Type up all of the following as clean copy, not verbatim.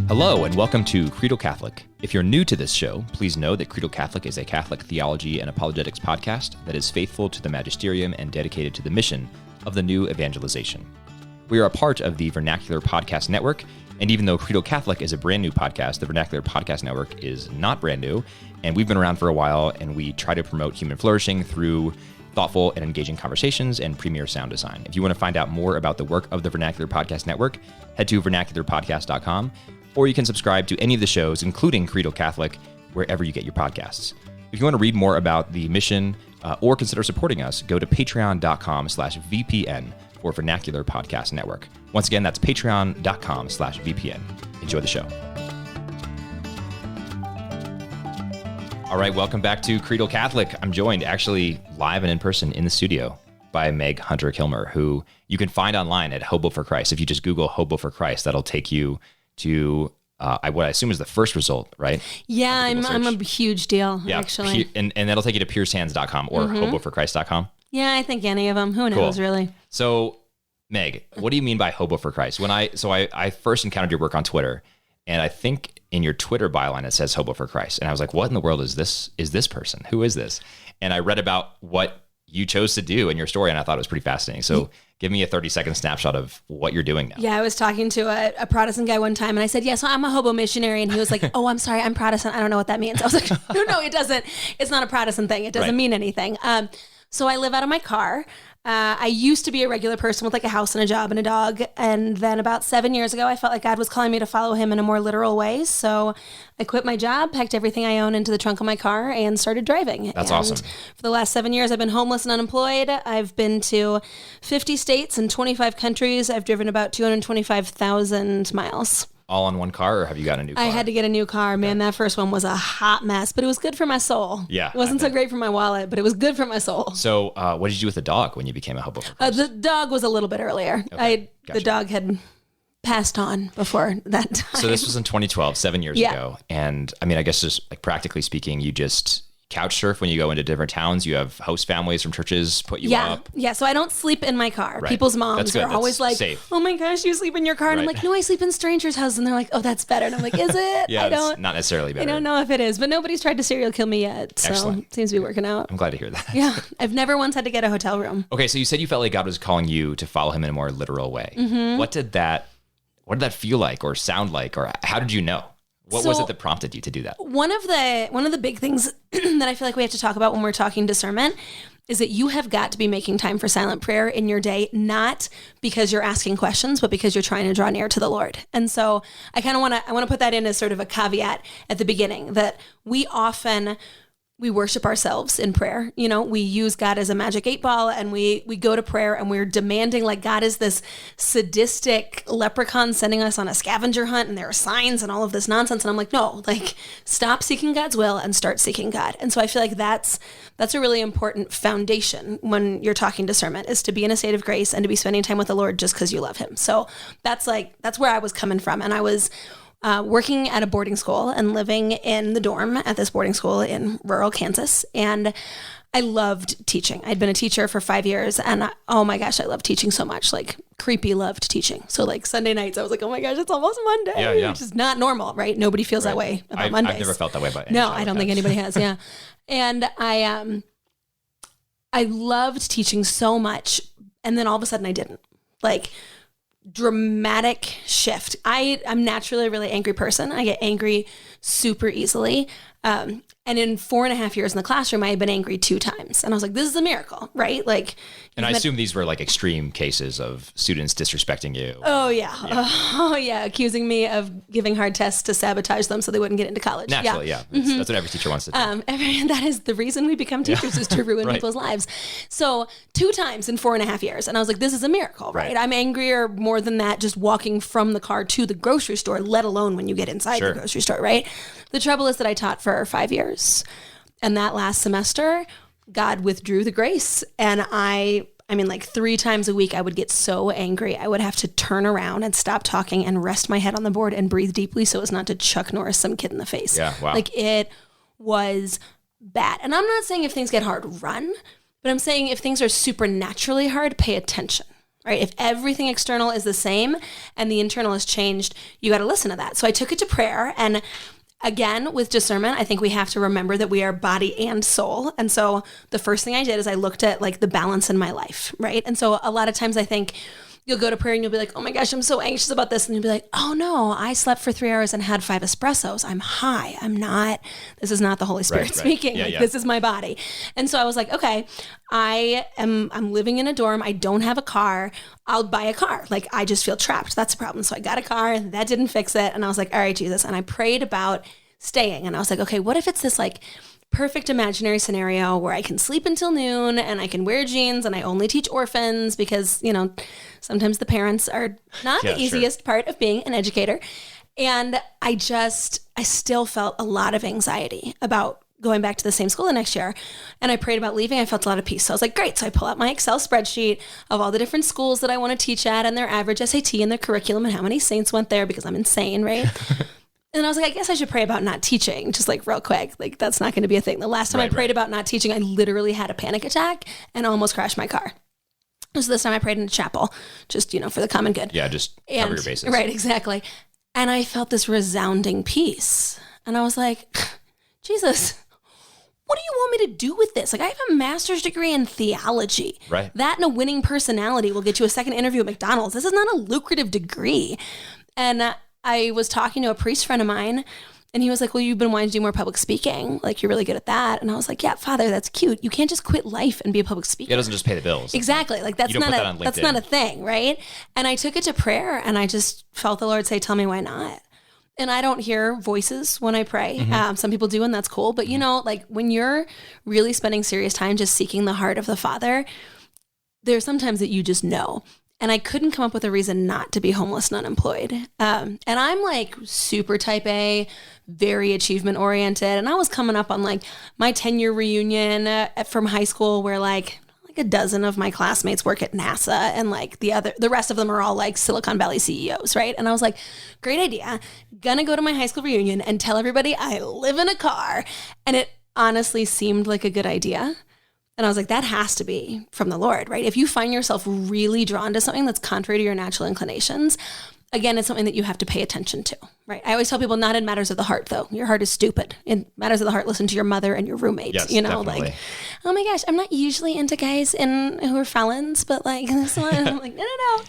Hello and welcome to Credo Catholic. If you're new to this show, please know that Credo Catholic is a Catholic theology and apologetics podcast that is faithful to the magisterium and dedicated to the mission of the new evangelization. We are a part of the Vernacular Podcast Network, and even though Credo Catholic is a brand new podcast, the Vernacular Podcast Network is not brand new, and we've been around for a while, and we try to promote human flourishing through thoughtful and engaging conversations and premier sound design. If you want to find out more about the work of the Vernacular Podcast Network, head to vernacularpodcast.com, or you can subscribe to any of the shows, including Credo Catholic, wherever you get your podcasts. If you want to read more about the mission or consider supporting us, go to patreon.com/VPN for Vernacular Podcast Network. Once again, that's patreon.com/VPN. Enjoy the show. All right, welcome back to Credo Catholic. I'm joined actually live and in person in the studio by Meg Hunter-Kilmer, who you can find online at Hobo for Christ. If you just Google Hobo for Christ, that'll take you to what I assume is the first result, right? Yeah, I'm a huge deal, actually. And that'll take you to piercehands.com or hoboforchrist.com. Yeah, I think any of them. Who knows, really? So, Meg, what do you mean by Hobo for Christ? I first encountered your work on Twitter, and I think in your Twitter byline it says Hobo for Christ. And I was like, what in the world is this person? Who is this? And I read about what you chose to do in your story, and I thought it was pretty fascinating. So give me a 30-second snapshot of what you're doing now. Yeah, I was talking to a Protestant guy one time, and I said, yeah, so I'm a hobo missionary. And he was like, oh, I'm sorry, I'm Protestant. I don't know what that means. I was like, no, it doesn't. It's not a Protestant thing. It doesn't mean anything. So I live out of my car. I used to be a regular person with like a house and a job and a dog. And then about 7 years ago, I felt like God was calling me to follow him in a more literal way. So I quit my job, packed everything I own into the trunk of my car, and started driving. That's awesome. For the last 7 years, I've been homeless and unemployed. I've been to 50 states and 25 countries. I've driven about 225,000 miles. All on one car, or have you got a new car? I had to get a new car. Man, that first one was a hot mess, but it was good for my soul. Yeah. It wasn't so great for my wallet, but it was good for my soul. So what did you do with the dog when you became a hobo for Christ? The dog was a little bit earlier. Okay, The dog had passed on before that time. So this was in 2012, 7 years ago. And I mean, I guess just like practically speaking, you just couch surf when you go into different towns. You have host families from churches put you up. Yeah, so I don't sleep in my car. Right. People's moms are always like, safe. Oh my gosh, you sleep in your car. And I'm like, no, I sleep in strangers' houses. And they're like, oh, that's better. And I'm like, is it? Yeah, it's not necessarily better. I don't know if it is, but nobody's tried to serial kill me yet. So Excellent. It seems to be working out. I'm glad to hear that. Yeah, I've never once had to get a hotel room. Okay, so you said you felt like God was calling you to follow him in a more literal way. Mm-hmm. What did that feel like or sound like, or how did you know? What was it that prompted you to do that? One of the big things that I feel like we have to talk about when we're talking discernment is that you have got to be making time for silent prayer in your day, not because you're asking questions, but because you're trying to draw near to the Lord. And so I want to put that in as sort of a caveat at the beginning, that we worship ourselves in prayer. You know, we use God as a magic 8-ball, and we go to prayer and we're demanding, like, God is this sadistic leprechaun sending us on a scavenger hunt, and there are signs and all of this nonsense. And I'm like, no, like, stop seeking God's will and start seeking God. And so I feel like that's a really important foundation when you're talking discernment, is to be in a state of grace and to be spending time with the Lord just because you love him. So that's where I was coming from. And I was working at a boarding school and living in the dorm at this boarding school in rural Kansas. And I loved teaching. I'd been a teacher for 5 years, and oh my gosh, I loved teaching so much, like creepy loved teaching. So like Sunday nights, I was like, oh my gosh, it's almost Monday, which is not normal, right? Nobody feels that way about Mondays. I've never felt that way about any No, I don't think anybody has. Yeah. And I loved teaching so much. And then all of a sudden I didn't. Like, dramatic shift. I'm naturally a really angry person. I get angry super easily. And in 4.5 years in the classroom, I had been angry 2 times. And I was like, this is a miracle, right? Like, and I assume these were like extreme cases of students disrespecting you. Oh, yeah. Accusing me of giving hard tests to sabotage them so they wouldn't get into college. Naturally, yeah. That's what every teacher wants to do. That is the reason we become teachers, is to ruin people's lives. So 2 times in 4.5 years. And I was like, this is a miracle, right? I'm angrier more than that just walking from the car to the grocery store, let alone when you get inside the grocery store, right? The trouble is that I taught for 5 years. And that last semester, God withdrew the grace. And I mean, like 3 times a week, I would get so angry. I would have to turn around and stop talking and rest my head on the board and breathe deeply so as not to Chuck Norris some kid in the face. Yeah, wow. Like, it was bad. And I'm not saying if things get hard, run. But I'm saying if things are supernaturally hard, pay attention. right? If everything external is the same and the internal has changed, you got to listen to that. So I took it to prayer. And again, with discernment, I think we have to remember that we are body and soul. And so the first thing I did is I looked at like the balance in my life, right? And so a lot of times I think you'll go to prayer and you'll be like, oh my gosh, I'm so anxious about this. And you'll be like, oh no, I slept for 3 hours and had 5 espressos. I'm high. This is not the Holy Spirit speaking. This is my body. And so I was like, okay, I'm living in a dorm. I don't have a car. I'll buy a car. Like, I just feel trapped. That's a problem. So I got a car. That didn't fix it. And I was like, all right, Jesus. And I prayed about staying. And I was like, okay, what if it's this like perfect imaginary scenario where I can sleep until noon and I can wear jeans and I only teach orphans because, sometimes the parents are not the easiest part of being an educator. And I still felt a lot of anxiety about going back to the same school the next year. And I prayed about leaving. I felt a lot of peace. So I was like, great. So I pull out my Excel spreadsheet of all the different schools that I want to teach at and their average SAT and their curriculum and how many saints went there because I'm insane, right? And I was like, I guess I should pray about not teaching, just like real quick. Like, that's not going to be a thing. The last time I prayed about not teaching, I literally had a panic attack and almost crashed my car. So this time I prayed in a chapel, just, for the common good. Yeah, just cover your bases. Right, exactly. And I felt this resounding peace. And I was like, Jesus, what do you want me to do with this? Like, I have a master's degree in theology. Right. That and a winning personality will get you a second interview at McDonald's. This is not a lucrative degree. And I was talking to a priest friend of mine, and he was like, well, you've been wanting to do more public speaking. Like, you're really good at that. And I was like, yeah, Father, that's cute. You can't just quit life and be a public speaker. It doesn't just pay the bills. Exactly. Like, that's not a thing, right? And I took it to prayer, and I just felt the Lord say, tell me why not. And I don't hear voices when I pray. Mm-hmm. Some people do, and that's cool. But, like, when you're really spending serious time just seeking the heart of the Father, there's sometimes that you just know. And I couldn't come up with a reason not to be homeless and unemployed. And I'm like super type A, very achievement oriented. And I was coming up on like my 10-year reunion from high school where like a dozen of my classmates work at NASA and like the rest of them are all like Silicon Valley CEOs, right? And I was like, great idea. Gonna go to my high school reunion and tell everybody I live in a car. And it honestly seemed like a good idea. And I was like, that has to be from the Lord, right? If you find yourself really drawn to something that's contrary to your natural inclinations, again, it's something that you have to pay attention to, right? I always tell people not in matters of the heart, though. Your heart is stupid. In matters of the heart, listen to your mother and your roommates. Yes, definitely. Like, oh my gosh, I'm not usually into guys who are felons, but like this one, I'm like,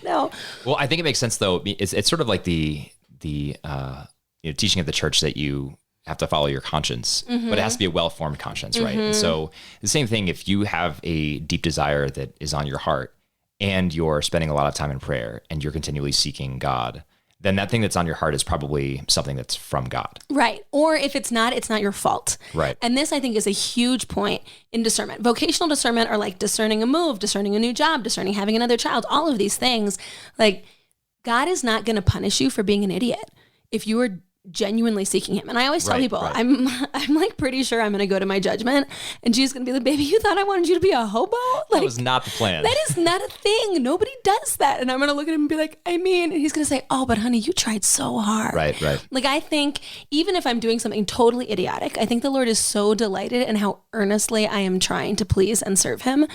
no. Well, I think it makes sense, though. It's sort of like the teaching of the church that you have to follow your conscience, but it has to be a well-formed conscience, right? And so the same thing, if you have a deep desire that is on your heart and you're spending a lot of time in prayer and you're continually seeking God, then that thing that's on your heart is probably something that's from God. Right. Or if it's not your fault. Right. And this, I think, is a huge point in discernment. Vocational discernment are like discerning a move, discerning a new job, discerning having another child, all of these things. Like, God is not going to punish you for being an idiot if you are genuinely seeking him. And I always tell people, I'm like pretty sure I'm going to go to my judgment and Jesus is going to be like, baby, you thought I wanted you to be a hobo? Like, that was not the plan. That is not a thing. Nobody does that. And I'm going to look at him and be like, and he's going to say, oh, but honey, you tried so hard. Right. Like, I think even if I'm doing something totally idiotic, I think the Lord is so delighted in how earnestly I am trying to please and serve him.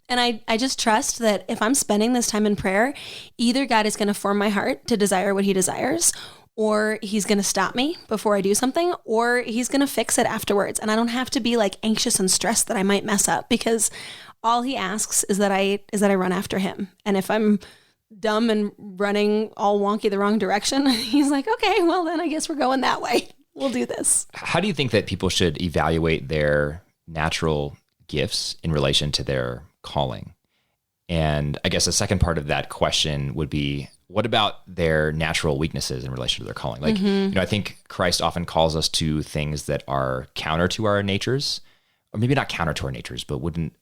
And I just trust that if I'm spending this time in prayer, either God is going to form my heart to desire what he desires, or he's going to stop me before I do something, or he's going to fix it afterwards. And I don't have to be like anxious and stressed that I might mess up, because all he asks is that I run after him. And if I'm dumb and running all wonky the wrong direction, he's like, okay, well then I guess we're going that way. We'll do this. How do you think that people should evaluate their natural gifts in relation to their calling? And I guess a second part of that question would be, what about their natural weaknesses in relation to their calling? Like, I think Christ often calls us to things that are counter to our natures, or maybe not counter to our natures, but wouldn't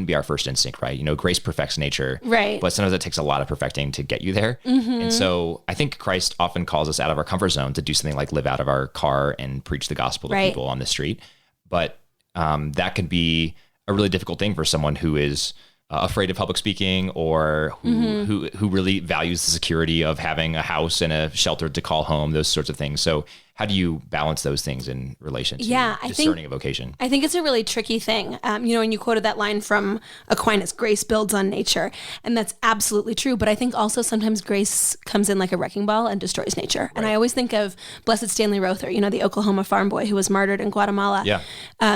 be our first instinct, right? Grace perfects nature, right? But sometimes it takes a lot of perfecting to get you there. And so I think Christ often calls us out of our comfort zone to do something like live out of our car and preach the gospel to people on the street. But that could be a really difficult thing for someone who is afraid of public speaking, or who really values the security of having a house and a shelter to call home, those sorts of things. So how do you balance those things in relation to discerning a vocation? I think it's a really tricky thing. And you quoted that line from Aquinas, grace builds on nature. And that's absolutely true. But I think also sometimes grace comes in like a wrecking ball and destroys nature. Right. And I always think of Blessed Stanley Rother, the Oklahoma farm boy who was martyred in Guatemala. Yeah.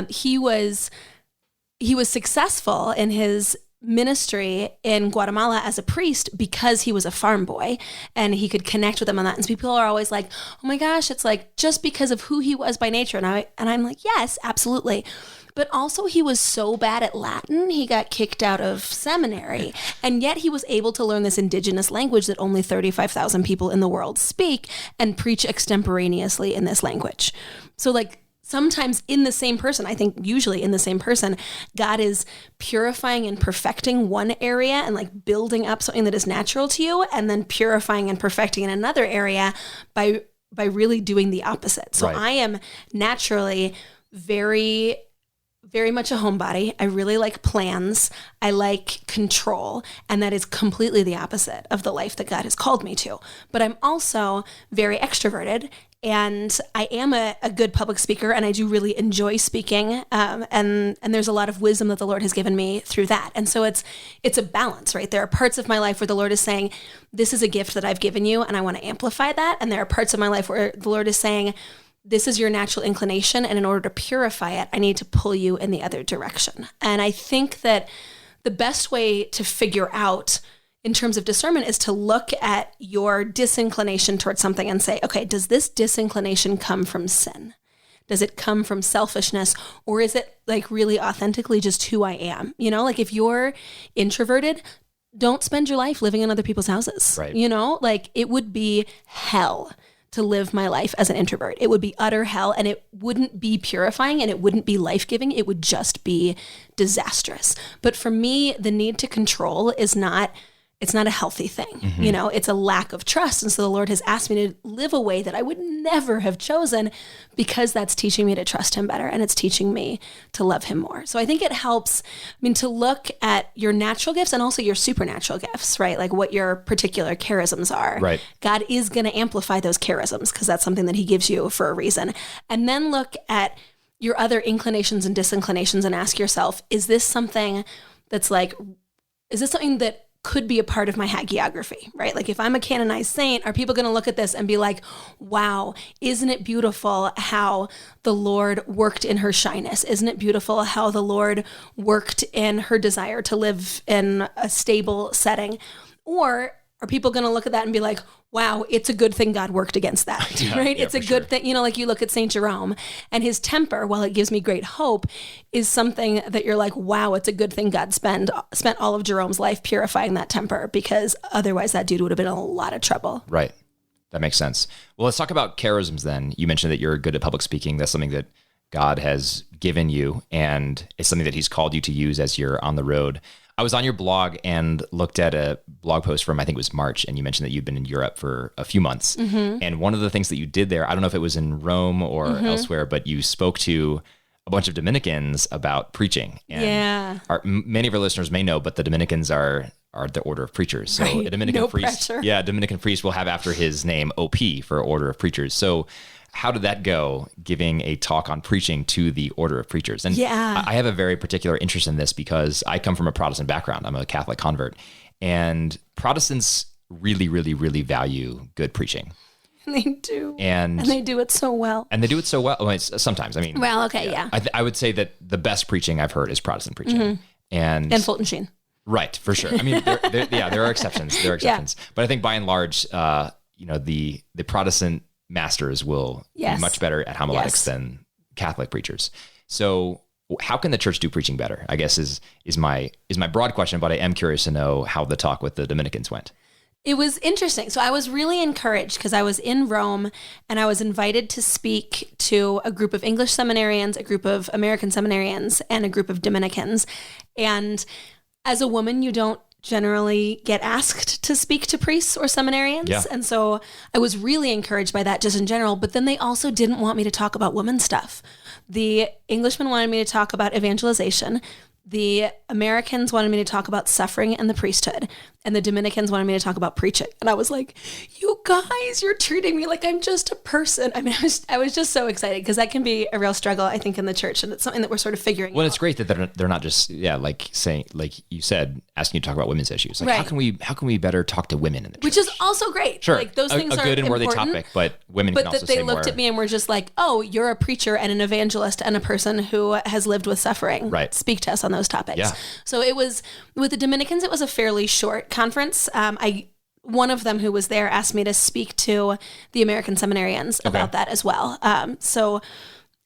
He was successful in his ministry in Guatemala as a priest because he was a farm boy and he could connect with them on that. And so people are always like, oh my gosh, it's like just because of who he was by nature. And I'm like, yes, absolutely. But also he was so bad at Latin, he got kicked out of seminary. And yet he was able to learn this indigenous language that only 35,000 people in the world speak and preach extemporaneously in this language. So like, sometimes in the same person, I think usually in the same person, God is purifying and perfecting one area and like building up something that is natural to you, and then purifying and perfecting in another area by really doing the opposite. So right. I am naturally very, very much a homebody. I really like plans. I like control. And that is completely the opposite of the life that God has called me to. But I'm also very extroverted. And I am a good public speaker, and I do really enjoy speaking. And there's a lot of wisdom that the Lord has given me through that. And so it's a balance, right? There are parts of my life where the Lord is saying, this is a gift that I've given you, and I want to amplify that. And there are parts of my life where the Lord is saying, this is your natural inclination, and in order to purify it, I need to pull you in the other direction. And I think that the best way to figure out in terms of discernment is to look at your disinclination towards something and say, okay, does this disinclination come from sin? Does it come from selfishness? Or is it like really authentically just who I am? Like if you're introverted, don't spend your life living in other people's houses. Right. Like it would be hell to live my life as an introvert. It would be utter hell, and it wouldn't be purifying, and it wouldn't be life-giving. It would just be disastrous. But for me, the need to control is not a healthy thing. Mm-hmm. It's a lack of trust. And so the Lord has asked me to live a way that I would never have chosen, because that's teaching me to trust him better, and it's teaching me to love him more. So I think it helps, to look at your natural gifts and also your supernatural gifts, right? Like what your particular charisms are. Right. God is going to amplify those charisms because that's something that he gives you for a reason. And then look at your other inclinations and disinclinations and ask yourself, is this something that could be a part of my hagiography, right? Like if I'm a canonized saint, are people going to look at this and be like, wow, isn't it beautiful how the Lord worked in her shyness? Isn't it beautiful how the Lord worked in her desire to live in a stable setting? Or are people going to look at that and be like, wow, it's a good thing God worked against that, right? It's a good thing. Like you look at St. Jerome, and his temper, while it gives me great hope, is something that you're like, wow, it's a good thing God spent all of Jerome's life purifying that temper, because otherwise that dude would have been in a lot of trouble. Right. That makes sense. Well, let's talk about charisms then. You mentioned that you're good at public speaking. That's something that God has given you, and it's something that he's called you to use as you're on the road. I was on your blog and looked at a blog post from, I think it was March, and you mentioned that you'd been in Europe for a few months. Mm-hmm. And one of the things that you did there, I don't know if it was in Rome or elsewhere, but you spoke to a bunch of Dominicans about preaching. And many of our listeners may know, but the Dominicans are the order of preachers. So a Dominican priest, Dominican priest will have after his name OP for order of preachers. So how did that go, giving a talk on preaching to the order of preachers? And I have a very particular interest in this because I come from a Protestant background. I'm a Catholic convert, and Protestants really, really, really value good preaching. They do. And they do it so well. Well, sometimes, I would say that the best preaching I've heard is Protestant preaching. Mm-hmm. And Fulton Sheen. Right, for sure. There are exceptions. But I think by and large, the Protestant masters will be much better at homiletics than Catholic preachers. So how can the church do preaching better, I guess is my broad question, but I am curious to know how the talk with the Dominicans went. It was interesting. So I was really encouraged because I was in Rome and I was invited to speak to a group of English seminarians, a group of American seminarians, and a group of Dominicans. And as a woman, you don't generally get asked to speak to priests or seminarians. Yeah. And so I was really encouraged by that just in general, but then they also didn't want me to talk about woman stuff. The Englishmen wanted me to talk about evangelization. The Americans wanted me to talk about suffering and the priesthood, and the Dominicans wanted me to talk about preaching. And I was like, you guys, you're treating me like I'm just a person. I mean, I was just so excited because that can be a real struggle, I think, in the church. And it's something that we're sort of figuring out. Well, it's great that they're not just, like saying, like you said, asking you to talk about women's issues. Like, right. how can we better talk to women in the church? Which is also great. Sure. Like those things are a good and worthy important, topic, but women can also say more. But they looked at me and were just like, oh, you're a preacher and an evangelist and a person who has lived with suffering. Right. Speak to us on those topics. Yeah. So it was, with the Dominicans, it was a fairly short conference. One of them who was there asked me to speak to the American seminarians about that as well. So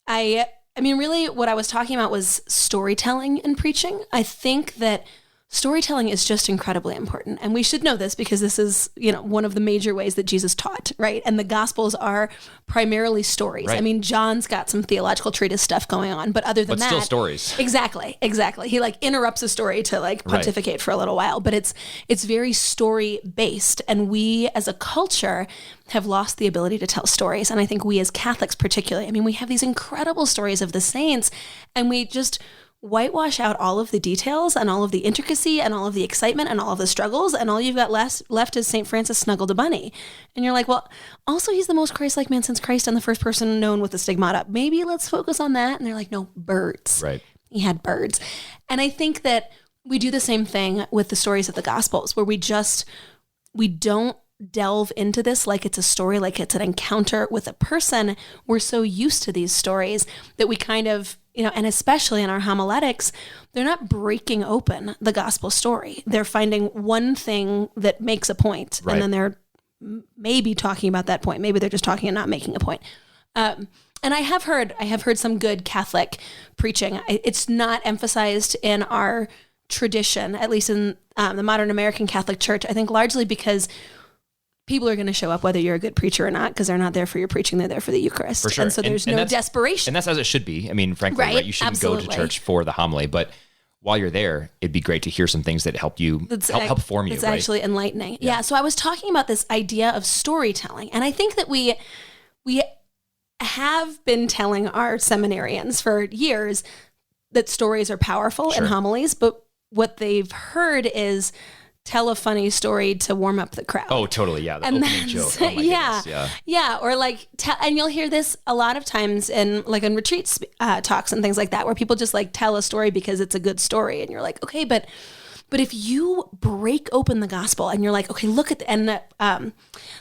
I mean, really what I was talking about was storytelling and preaching. I think that storytelling is just incredibly important. And we should know this because this is, one of the major ways that Jesus taught, right? And the Gospels are primarily stories. Right. I mean, John's got some theological treatise stuff going on, but other than that... still stories. Exactly. He interrupts a story to pontificate for a little while, but it's very story-based. And we as a culture have lost the ability to tell stories. And I think we as Catholics particularly, I mean, we have these incredible stories of the saints, and we just whitewash out all of the details and all of the intricacy and all of the excitement and all of the struggles, and all you've got left is St. Francis snuggled a bunny. And you're like, well, also he's the most Christ-like man since Christ and the first person known with the stigmata. Maybe let's focus on that. And they're like, no, birds. Right. He had birds. And I think that we do the same thing with the stories of the Gospels, where we don't delve into this like it's a story, like it's an encounter with a person. We're so used to these stories that we kind of, and especially in our homiletics, they're not breaking open the gospel story. They're finding one thing that makes a point, right. And then they're maybe talking about that point. Maybe they're just talking and not making a point. And I have heard some good Catholic preaching. It's not emphasized in our tradition, at least in the modern American Catholic Church, I think largely because people are going to show up whether you're a good preacher or not, because they're not there for your preaching, they're there for the Eucharist. For sure. And so there's no desperation. And that's as it should be. I mean, frankly, right? You shouldn't go to church for the homily, but while you're there, it'd be great to hear some things that help you, help form you. It's actually enlightening. Yeah. So I was talking about this idea of storytelling. And I think that we have been telling our seminarians for years that stories are powerful in homilies, but what they've heard is tell a funny story to warm up the crowd. Oh, totally. Yeah. The opening joke. Oh my goodness. Yeah. Or and you'll hear this a lot of times in retreat talks and things like that, where people just tell a story because it's a good story. And you're like, okay, but if you break open the gospel and you're like, okay, look at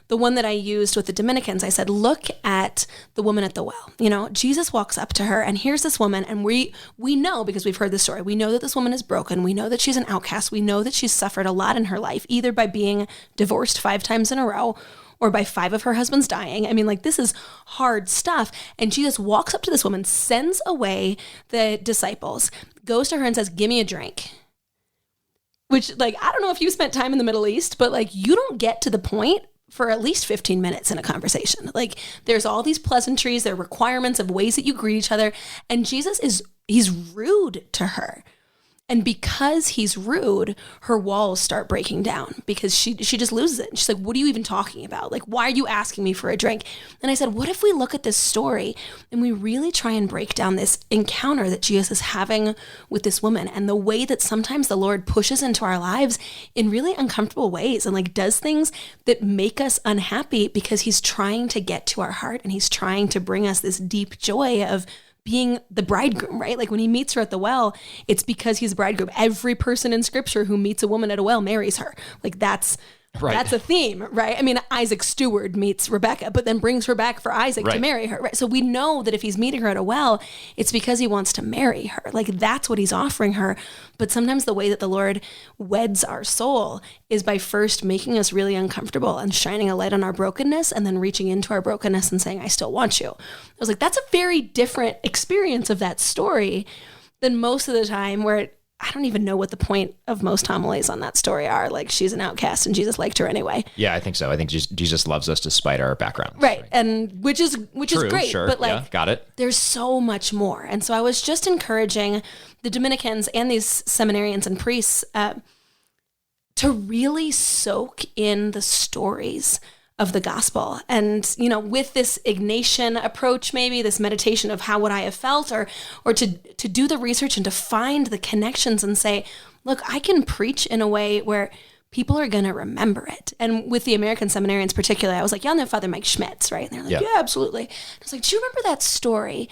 the one that I used with the Dominicans, I said, look at the woman at the well. Jesus walks up to her, and here's this woman, and we know, because we've heard the story, we know that this woman is broken. We know that she's an outcast. We know that she's suffered a lot in her life, either by being divorced 5 times in a row or by 5 of her husbands dying. I mean, this is hard stuff. And Jesus walks up to this woman, sends away the disciples, goes to her and says, give me a drink. Which, I don't know if you spent time in the Middle East, but you don't get to the point for at least 15 minutes in a conversation. There's all these pleasantries, there are requirements of ways that you greet each other. And Jesus he's rude to her. And because he's rude, her walls start breaking down, because she just loses it. And she's like, what are you even talking about? Why are you asking me for a drink? And I said, what if we look at this story and we really try and break down this encounter that Jesus is having with this woman, and the way that sometimes the Lord pushes into our lives in really uncomfortable ways, and does things that make us unhappy because he's trying to get to our heart, and he's trying to bring us this deep joy of being the bridegroom, right? When he meets her at the well, it's because he's the bridegroom. Every person in scripture who meets a woman at a well marries her. That's a theme, right? I mean, Isaac Steward meets Rebecca, but then brings her back for Isaac to marry her, right? So we know that if he's meeting her at a well, it's because he wants to marry her. That's what he's offering her. But sometimes the way that the Lord weds our soul is by first making us really uncomfortable and shining a light on our brokenness, and then reaching into our brokenness and saying, I still want you. I was like, that's a very different experience of that story than most of the time, where I don't even know what the point of most homilies on that story are. She's an outcast and Jesus liked her anyway. Yeah, I think so. I think Jesus loves us despite our backgrounds. Right. And which is great. Sure. But got it. There's so much more. And so I was just encouraging the Dominicans and these seminarians and priests to really soak in the stories of the gospel. And, with this Ignatian approach, maybe this meditation of how would I have felt, or to do the research and to find the connections and say, look, I can preach in a way where people are going to remember it. And with the American seminarians particularly, I was like, y'all know Father Mike Schmitz, right? And they're like, yeah, absolutely. And I was like, do you remember that story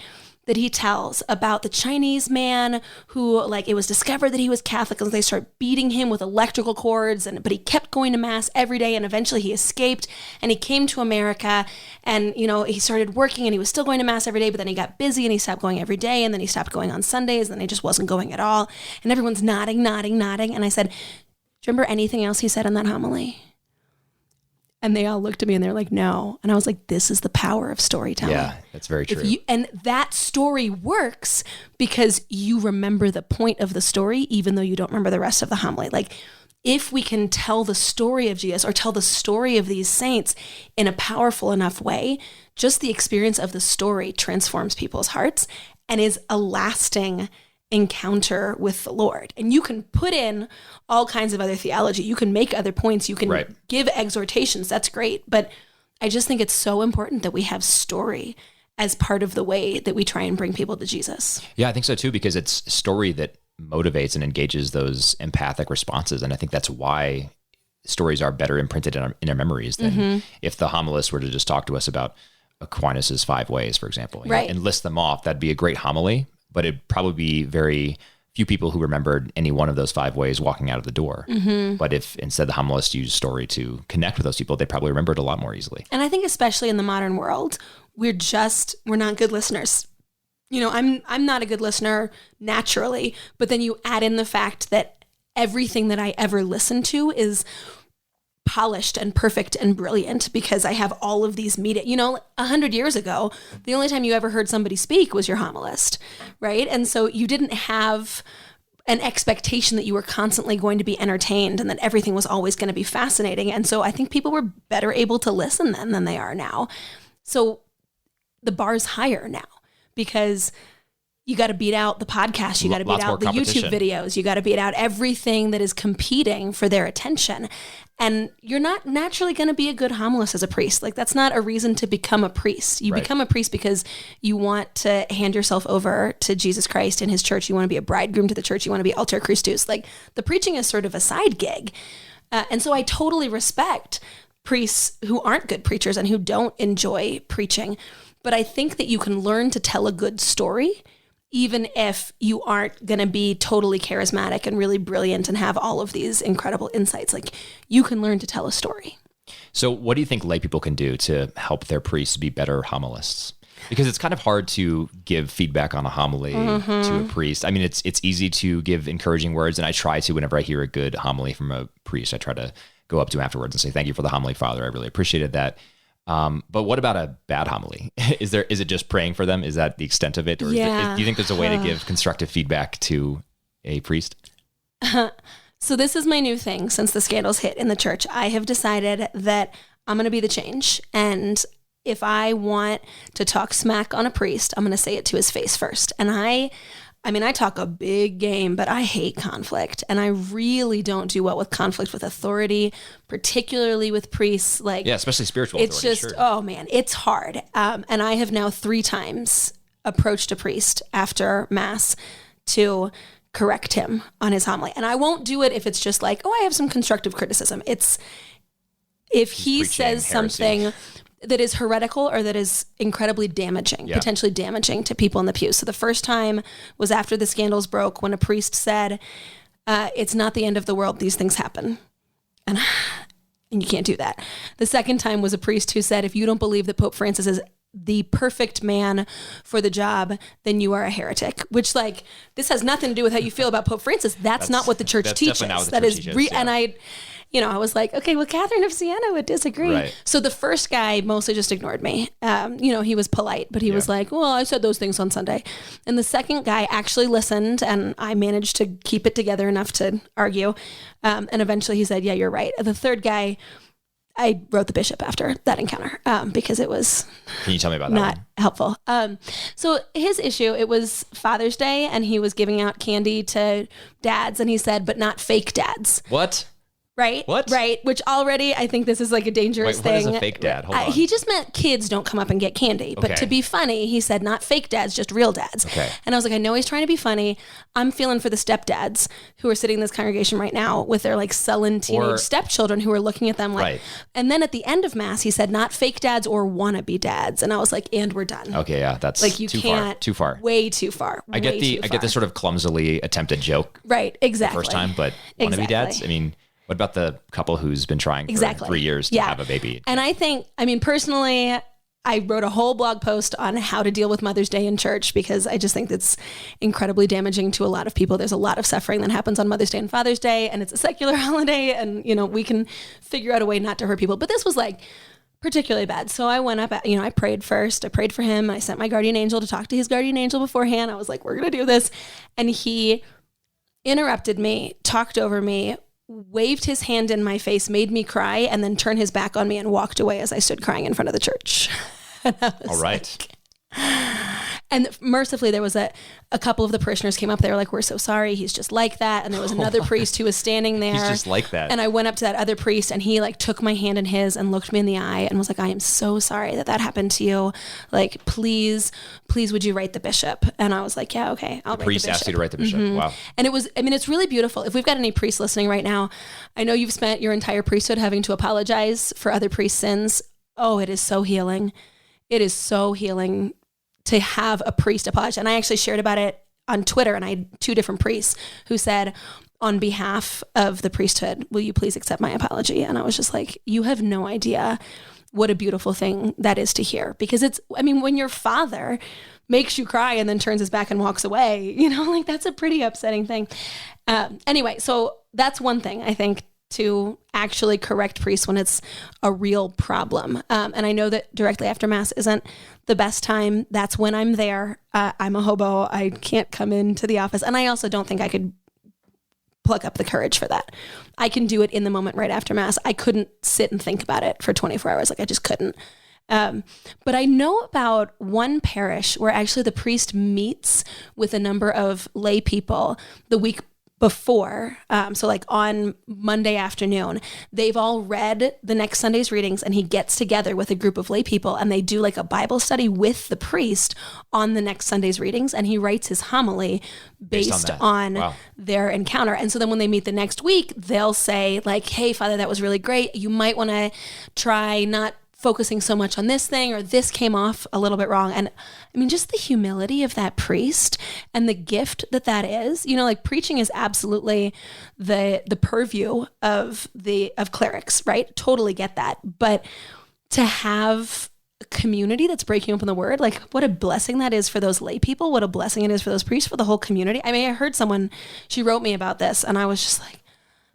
that he tells about the Chinese man who, like, it was discovered that he was Catholic and they start beating him with electrical cords, but he kept going to mass every day, and eventually he escaped and he came to America, and, he started working and he was still going to mass every day, but then he got busy and he stopped going every day, and then he stopped going on Sundays, and then he just wasn't going at all. And everyone's nodding. And I said, do you remember anything else he said in that homily? And they all looked at me and they're like, no. And I was like, this is the power of storytelling. Yeah, that's very true. And that story works because you remember the point of the story, even though you don't remember the rest of the homily. Like, if we can tell the story of Jesus or tell the story of these saints in a powerful enough way, just the experience of the story transforms people's hearts and is a lasting encounter with the Lord. And you can put in all kinds of other theology. You can make other points. You can give exhortations. That's great. But I just think it's so important that we have story as part of the way that we try and bring people to Jesus. Yeah, I think so too, because it's story that motivates and engages those empathic responses. And I think that's why stories are better imprinted in our memories than if the homilist were to just talk to us about Aquinas's 5 ways, for example, and list them off. That'd be a great homily, but it'd probably be very few people who remembered any one of those 5 ways walking out of the door. But if instead the homilist used story to connect with those people, they probably remember it a lot more easily. And I think especially in the modern world, we're not good listeners. I'm not a good listener naturally, but then you add in the fact that everything that I ever listen to is polished and perfect and brilliant because I have all of these media. 100 years ago, the only time you ever heard somebody speak was your homilist, right? And so you didn't have an expectation that you were constantly going to be entertained and that everything was always going to be fascinating. And so I think people were better able to listen then than they are now. So the bar's higher now because you got to beat out the podcast. You got to beat out the YouTube videos. You got to beat out everything that is competing for their attention. And you're not naturally going to be a good homilist as a priest. Like, that's not a reason to become a priest. You become a priest because you want to hand yourself over to Jesus Christ and his church. You want to be a bridegroom to the church. You want to be alter Christus. Like, the preaching is sort of a side gig. And so I totally respect priests who aren't good preachers and who don't enjoy preaching. But I think that you can learn to tell a good story even if you aren't going to be totally charismatic and really brilliant and have all of these incredible insights. Like, you can learn to tell a story. So what do you think lay people can do to help their priests be better homilists? Because it's kind of hard to give feedback on a homily to a priest. I mean, it's easy to give encouraging words, and I try to whenever I hear a good homily from a priest. I try to go up to him afterwards and say, "Thank you for the homily, Father. I really appreciated that." But what about a bad homily? Is it just praying for them? Is that the extent of it? Or do you think there's a way to give constructive feedback to a priest? So this is my new thing since the scandals hit in the church. I have decided that I'm going to be the change. And if I want to talk smack on a priest, I'm going to say it to his face first. And I talk a big game, but I hate conflict. And I really don't do well with conflict with authority, particularly with priests. Especially spiritual authority. It's just, oh man, it's hard. And I have now 3 times approached a priest after Mass to correct him on his homily. And I won't do it if it's just like, I have some constructive criticism. It's if he says something that is heretical or that is incredibly damaging, potentially damaging to people in the pews. So the first time was after the scandals broke when a priest said, it's not the end of the world, these things happen. And you can't do that. The second time was a priest who said, if you don't believe that Pope Francis is the perfect man for the job, then you are a heretic, which this has nothing to do with how you feel about Pope Francis. That's not what the church teaches. And I was like, okay, well, Catherine of Siena would disagree. Right. So the first guy mostly just ignored me. He was polite, but he was like, well, I said those things on Sunday. And the second guy actually listened, and I managed to keep it together enough to argue. And eventually he said, yeah, you're right. The third guy, I wrote the bishop after that encounter because it was Can you tell me about not that helpful. So his issue, it was Father's Day, and he was giving out candy to dads, and he said, but not fake dads. What? Right? What? Right. Which already, I think this is like a dangerous thing. What is a fake dad? Hold on. He just meant kids don't come up and get candy. But to be funny, he said not fake dads, just real dads. Okay. And I was like, I know he's trying to be funny. I'm feeling for the stepdads who are sitting in this congregation right now with their like sullen teenage stepchildren who are looking at them like, right. And then at the end of Mass, he said not fake dads or wannabe dads. And I was like, and we're done. Okay. Yeah. That's like you can't. Too far. Way too far. I get the sort of clumsily attempted joke. Right. Exactly. The first time, but wannabe dads, I mean, what about the couple who's been trying for 3 years to have a baby? And I think, I mean, personally, I wrote a whole blog post on how to deal with Mother's Day in church because I just think it's incredibly damaging to a lot of people. There's a lot of suffering that happens on Mother's Day and Father's Day, and it's a secular holiday, and, you know, we can figure out a way not to hurt people. But this was like particularly bad. So I went up, I prayed first. I prayed for him. I sent my guardian angel to talk to his guardian angel beforehand. I was like, we're going to do this. And he interrupted me, talked over me, waved his hand in my face, made me cry, and then turned his back on me and walked away as I stood crying in front of the church. All right. And mercifully, there was a couple of the parishioners came up. They were like, we're so sorry. He's just like that. And there was another priest who was standing there. He's just like that. And I went up to that other priest and he like took my hand in his and looked me in the eye and was like, I am so sorry that happened to you. Like, please, would you write the bishop? And I was like, yeah, okay. I'll write the bishop. Priest asked you to write the bishop. Mm-hmm. Wow. And it's really beautiful. If we've got any priests listening right now, I know you've spent your entire priesthood having to apologize for other priests' sins. Oh, it is so healing. It is so healing to have a priest apologize. And I actually shared about it on Twitter, and I had 2 different priests who said, on behalf of the priesthood, will you please accept my apology? And I was just like, you have no idea what a beautiful thing that is to hear. Because when your father makes you cry and then turns his back and walks away, like that's a pretty upsetting thing. Anyway, so that's one thing I think, to actually correct priests when it's a real problem. And I know that directly after Mass isn't the best time. That's when I'm there. I'm a hobo. I can't come into the office. And I also don't think I could pluck up the courage for that. I can do it in the moment right after Mass. I couldn't sit and think about it for 24 hours. Like I just couldn't. But I know about one parish where actually the priest meets with a number of lay people the week before, so like on Monday afternoon, they've all read the next Sunday's readings, and he gets together with a group of lay people and they do like a Bible study with the priest on the next Sunday's readings, and he writes his homily based on their encounter. And so then when they meet the next week, they'll say like, hey, Father, that was really great. You might want to try not focusing so much on this thing, or this came off a little bit wrong. And I mean, just the humility of that priest and the gift that is, like preaching is absolutely the purview of clerics, right? Totally get that. But to have a community that's breaking open the word, like what a blessing that is for those lay people, what a blessing it is for those priests, for the whole community. I mean, I heard she wrote me about this and I was just like,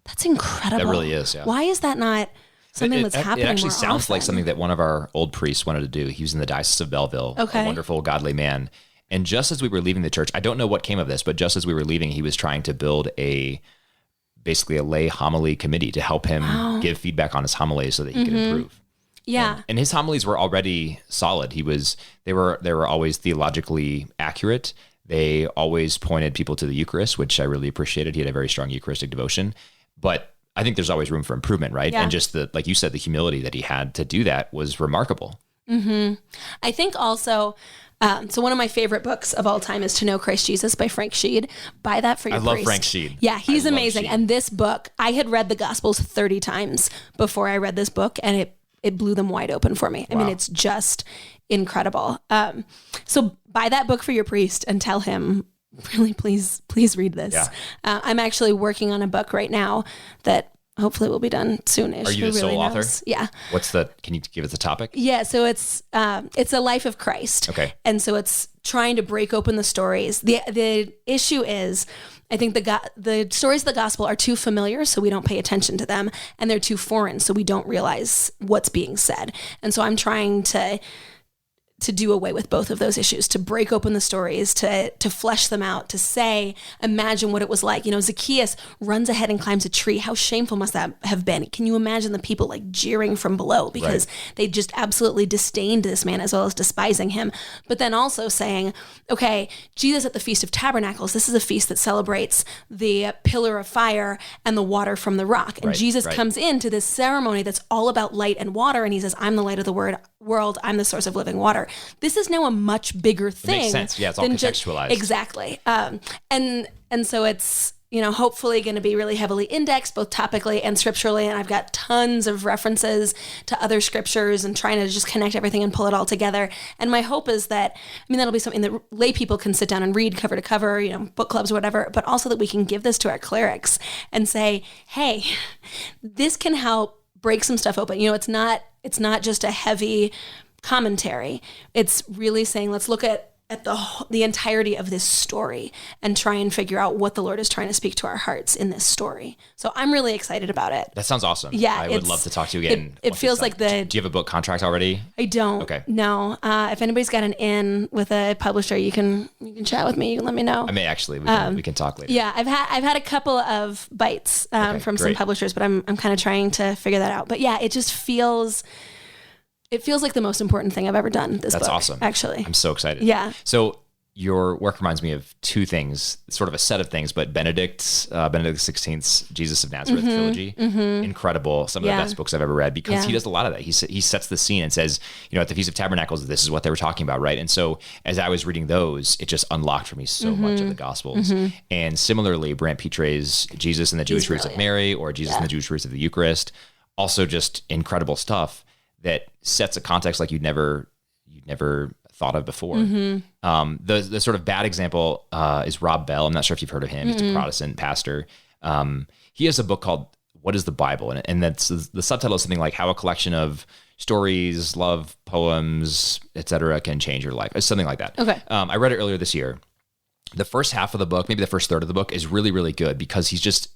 that's incredible. That really is. Yeah. Why is that not something that's happening? It actually more sounds often? like something that one of our old priests wanted to do. He was in the Diocese of Belleville, a wonderful, godly man. And just as we were leaving the church, I don't know what came of this, but just as we were leaving, he was trying to build basically a lay homily committee to help him give feedback on his homilies so that he could improve. Yeah. And his homilies were already solid. They were always theologically accurate. They always pointed people to the Eucharist, which I really appreciated. He had a very strong Eucharistic devotion. But I think there's always room for improvement, right? Yeah. And just like you said, the humility that he had to do that was remarkable. Mm-hmm. I think also, so one of my favorite books of all time is To Know Christ Jesus by Frank Sheed. Buy that for your priest. I love Frank Sheed. Yeah, he's amazing. And this book, I had read the Gospels 30 times before I read this book, and it blew them wide open for me. I mean, it's just incredible. So buy that book for your priest and tell him, really, please read this. Yeah. I'm actually working on a book right now that hopefully will be done soonish. Are you the sole author? Yeah. Can you give us the topic? Yeah. So it's a life of Christ. Okay. And so it's trying to break open the stories. The issue is, I think the stories of the gospel are too familiar, so we don't pay attention to them, and they're too foreign, so we don't realize what's being said. And so I'm trying to to do away with both of those issues, to break open the stories, to flesh them out, to say, imagine what it was like. Zacchaeus runs ahead and climbs a tree. How shameful must that have been? Can you imagine the people like jeering from below because they just absolutely disdained this man as well as despising him? But then also saying, okay, Jesus at the Feast of Tabernacles, this is a feast that celebrates the pillar of fire and the water from the rock. And Jesus comes into this ceremony that's all about light and water. And he says, I'm the light of the world. I'm the source of living water. This is now a much bigger thing. It makes sense. Yeah, it's all contextualized. Exactly. And so it's, hopefully going to be really heavily indexed, both topically and scripturally. And I've got tons of references to other scriptures and trying to just connect everything and pull it all together. And my hope is that, that'll be something that lay people can sit down and read cover to cover, book clubs or whatever, but also that we can give this to our clerics and say, hey, this can help break some stuff open. It's not just a heavy commentary. It's really saying, let's look at the entirety of this story and try and figure out what the Lord is trying to speak to our hearts in this story. So I'm really excited about it. That sounds awesome. Yeah. I would love to talk to you again. It feels like do you have a book contract already? I don't. Okay. No. If anybody's got an in with a publisher, you can chat with me. You can let me know. I may actually, we can talk later. Yeah. I've had a couple of bites from some publishers, but I'm kind of trying to figure that out. But yeah, it just feels like the most important thing I've ever done. That's book, awesome. Actually. I'm so excited. Yeah. So your work reminds me of two things, sort of a set of things, but Benedict XVI's Jesus of Nazareth Theology, incredible. Some of the best books I've ever read because he does a lot of that. He sets the scene and says, at the Feast of Tabernacles, this is what they were talking about, right? And so as I was reading those, it just unlocked for me so much of the Gospels. And similarly, Brant Pitre's Jesus and the Jewish Roots of Mary or Jesus and the Jewish Roots of the Eucharist, also just incredible stuff that sets a context like you'd never thought of before. The sort of bad example is Rob Bell. I'm not sure if you've heard of him. He's a Protestant pastor. He has a book called What is the Bible? And that's the subtitle is something like How a Collection of Stories, Love, Poems, etc. can change your life. It's something like that. Okay. I read it earlier this year. The first half of the book, maybe the first third of the book, is really, really good because he's just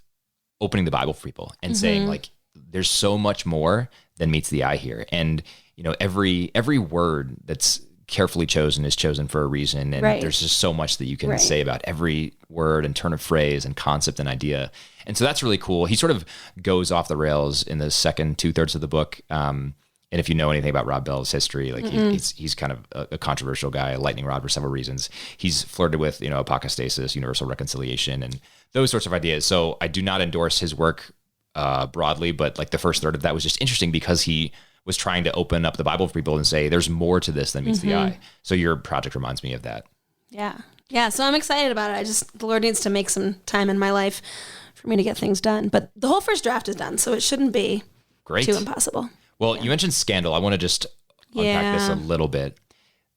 opening the Bible for people and saying like, there's so much more than meets the eye here. And, every word that's carefully chosen is chosen for a reason. And there's just so much that you can say about every word and turn of phrase and concept and idea. And so that's really cool. He sort of goes off the rails in the second 2/3 of the book. And if you know anything about Rob Bell's history, like he's kind of a controversial guy, a lightning rod for several reasons. He's flirted with, apocastasis, universal reconciliation, and those sorts of ideas. So I do not endorse his work broadly, but like the first third of that was just interesting because he was trying to open up the Bible for people and say, there's more to this than meets the eye. So your project reminds me of that. Yeah. Yeah. So I'm excited about it. The Lord needs to make some time in my life for me to get things done, but the whole first draft is done. So it shouldn't be too impossible. Well, you mentioned scandal. I want to just unpack this a little bit.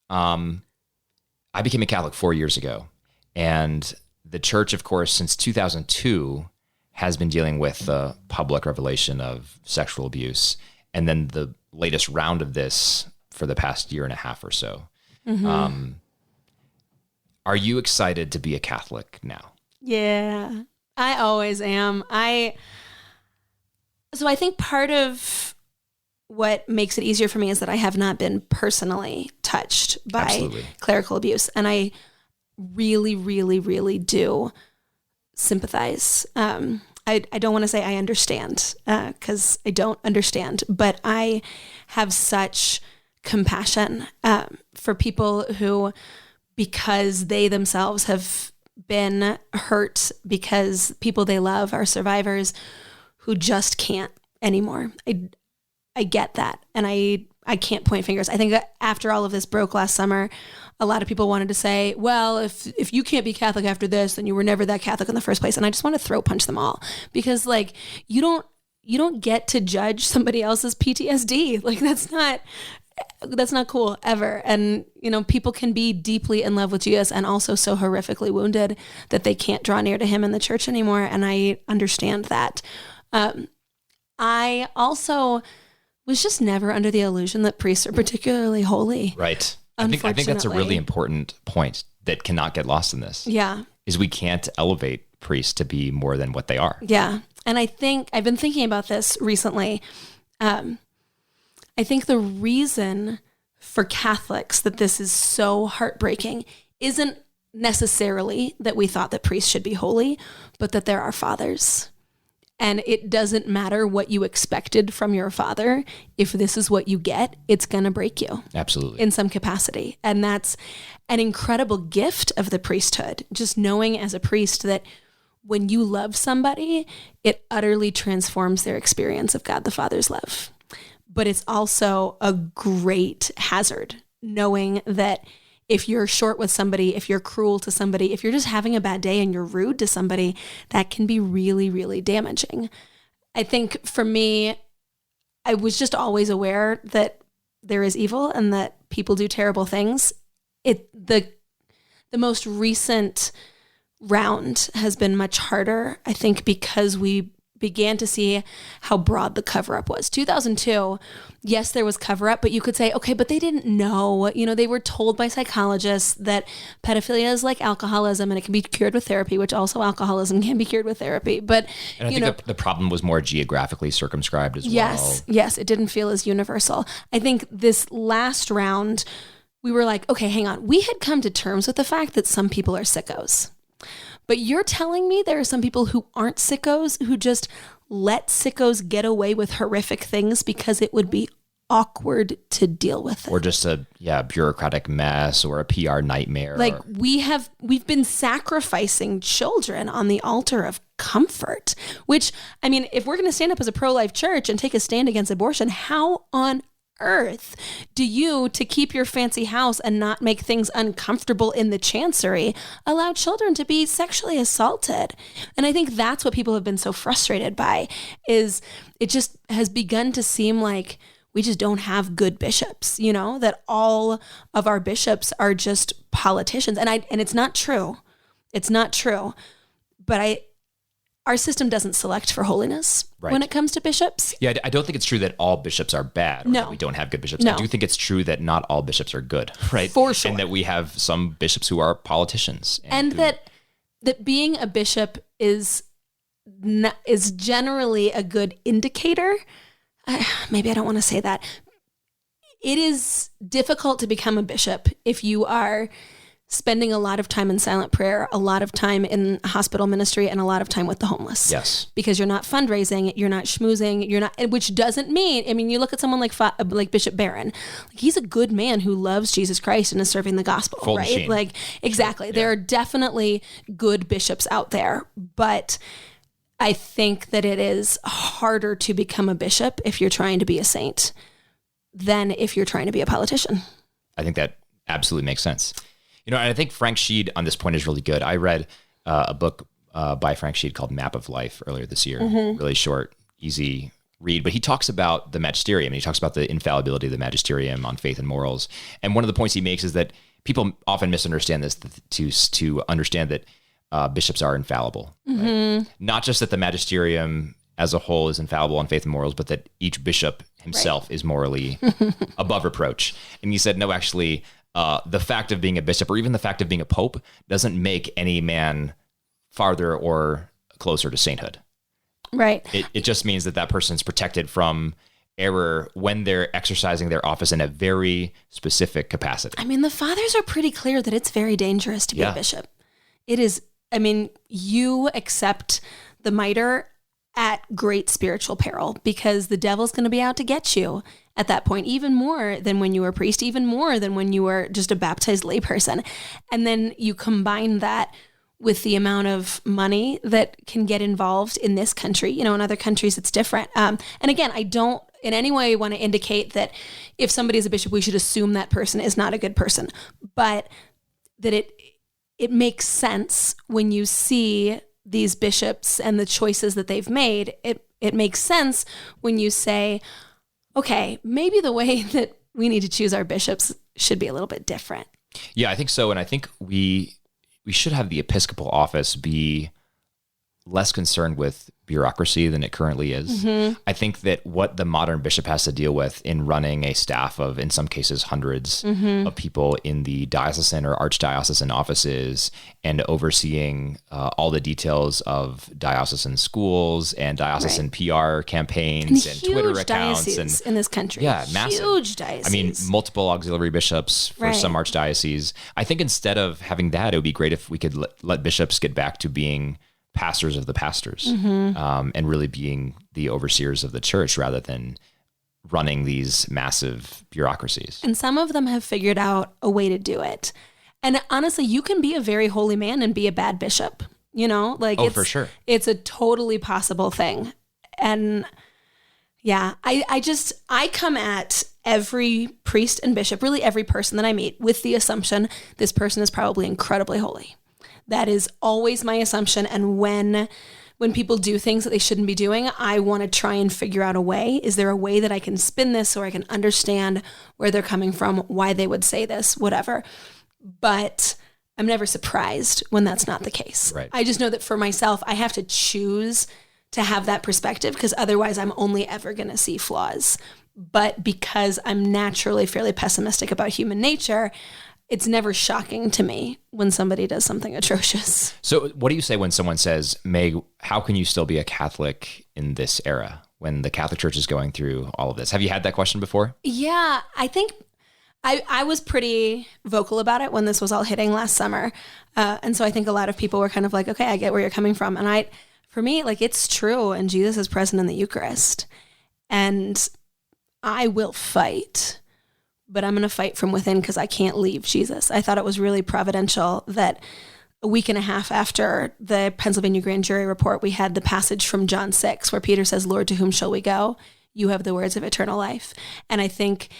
I became a Catholic 4 years ago, and the church, of course, since 2002 has been dealing with the public revelation of sexual abuse. And then the latest round of this for the past year and a half or so. Are you excited to be a Catholic now? Yeah, I always am. So I think part of what makes it easier for me is that I have not been personally touched by clerical abuse. And I really, really, really do sympathize. I don't want to say I understand because I don't understand, but I have such compassion for people who, because they themselves have been hurt because people they love are survivors who just can't anymore. I get that. And I can't point fingers. I think that after all of this broke last summer, a lot of people wanted to say, well, if you can't be Catholic after this, then you were never that Catholic in the first place. And I just want to throat punch them all because like, you don't get to judge somebody else's PTSD. Like that's not cool ever. And, people can be deeply in love with Jesus and also so horrifically wounded that they can't draw near to him in the church anymore. And I understand that. I also was just never under the illusion that priests are particularly holy. Right. I think that's a really important point that cannot get lost in this. Yeah. Is we can't elevate priests to be more than what they are. Yeah. And I think I've been thinking about this recently. I think the reason for Catholics that this is so heartbreaking isn't necessarily that we thought that priests should be holy, but that there are fathers. And it doesn't matter what you expected from your father. If this is what you get, it's going to break you. Absolutely. In some capacity. And that's an incredible gift of the priesthood. Just knowing as a priest that when you love somebody, it utterly transforms their experience of God the Father's love. But it's also a great hazard, knowing that if you're short with somebody, if you're cruel to somebody, if you're just having a bad day and you're rude to somebody, that can be really, really damaging. I think for me, I was just always aware that there is evil and that people do terrible things. The most recent round has been much harder, I think, because we began to see how broad the cover-up was. 2002, yes, there was cover-up, but you could say, okay, but they didn't know. They were told by psychologists that pedophilia is like alcoholism and it can be cured with therapy, which also alcoholism can be cured with therapy. But and I think the problem was more geographically circumscribed as well. Yes, it didn't feel as universal. I think this last round, we were like, okay, hang on. We had come to terms with the fact that some people are sickos. But you're telling me there are some people who aren't sickos, who just let sickos get away with horrific things because it would be awkward to deal with it. Or just a bureaucratic mess or a PR nightmare. Like we've been sacrificing children on the altar of comfort, which, I mean, if we're going to stand up as a pro-life church and take a stand against abortion, how on earth do you, to keep your fancy house and not make things uncomfortable in the chancery, allow children to be sexually assaulted? And I think that's what people have been so frustrated by, is it just has begun to seem like we just don't have good bishops, that all of our bishops are just politicians. And it's not true. It's not true. But our system doesn't select for holiness when it comes to bishops. Yeah, I don't think it's true that all bishops are bad or that we don't have good bishops. No. I do think it's true that not all bishops are good, right? For sure. And that we have some bishops who are politicians. And that being a bishop is generally a good indicator. Maybe I don't want to say that. It is difficult to become a bishop if you are spending a lot of time in silent prayer, a lot of time in hospital ministry, and a lot of time with the homeless. Yes. Because you're not fundraising, you're not schmoozing, which doesn't mean, you look at someone like Bishop Barron, he's a good man who loves Jesus Christ and is serving the gospel, Full right? machine. Exactly. Yeah. There are definitely good bishops out there, but I think that it is harder to become a bishop if you're trying to be a saint than if you're trying to be a politician. I think that absolutely makes sense. And I think Frank Sheed on this point is really good. I read a book by Frank Sheed called Map of Life earlier this year. Mm-hmm. Really short, easy read. But he talks about the magisterium, and he talks about the infallibility of the magisterium on faith and morals. And one of the points he makes is that people often misunderstand this to understand that bishops are infallible. Mm-hmm. Right? Not just that the magisterium as a whole is infallible on faith and morals, but that each bishop himself is morally above reproach. And he said, no, actually, the fact of being a bishop or even the fact of being a pope doesn't make any man farther or closer to sainthood. Right. It just means that person's protected from error when they're exercising their office in a very specific capacity. The fathers are pretty clear that it's very dangerous to be a bishop. It is, you accept the mitre at great spiritual peril because the devil's going to be out to get you at that point, even more than when you were a priest, even more than when you were just a baptized layperson. And then you combine that with the amount of money that can get involved in this country. In other countries, it's different. And again, I don't in any way want to indicate that if somebody is a bishop, we should assume that person is not a good person, but that it makes sense when you see these bishops and the choices that they've made. It makes sense when you say, okay, maybe the way that we need to choose our bishops should be a little bit different. Yeah, I think so. And I think we should have the Episcopal office be less concerned with bureaucracy than it currently is. I think that what the modern bishop has to deal with in running a staff of, in some cases, hundreds of people in the diocesan or archdiocesan offices and overseeing all the details of diocesan schools and diocesan PR campaigns and Twitter accounts and in this country. Yeah, massive. Huge dioceses. I mean, multiple auxiliary bishops for some archdioceses. I think instead of having that, it would be great if we could let bishops get back to being pastors of the pastors and really being the overseers of the church rather than running these massive bureaucracies. And some of them have figured out a way to do it. And honestly, you can be a very holy man and be a bad bishop, you know, like for sure. It's a totally possible thing. And yeah, I come at every priest and bishop, really every person that I meet, with the assumption this person is probably incredibly holy. That is always my assumption. And when people do things that they shouldn't be doing, I want to try and figure out a way. Is there a way that I can spin this so I can understand where they're coming from, why they would say this, whatever. But I'm never surprised when that's not the case. Right. I just know that for myself, I have to choose to have that perspective because otherwise I'm only ever going to see flaws. But because I'm naturally fairly pessimistic about human nature, it's never shocking to me when somebody does something atrocious. So what do you say when someone says, Meg, how can you still be a Catholic in this era when the Catholic Church is going through all of this? Have you had that question before? Yeah, I think I was pretty vocal about it when this was all hitting last summer. And so I think a lot of people were kind of like, okay, I get where you're coming from. And for me, like, it's true. And Jesus is present in the Eucharist. And I will fight. But I'm going to fight from within because I can't leave Jesus. I thought it was really providential that a week and a half after the Pennsylvania grand jury report, we had the passage from John 6 where Peter says, Lord, to whom shall we go? You have the words of eternal life. And I think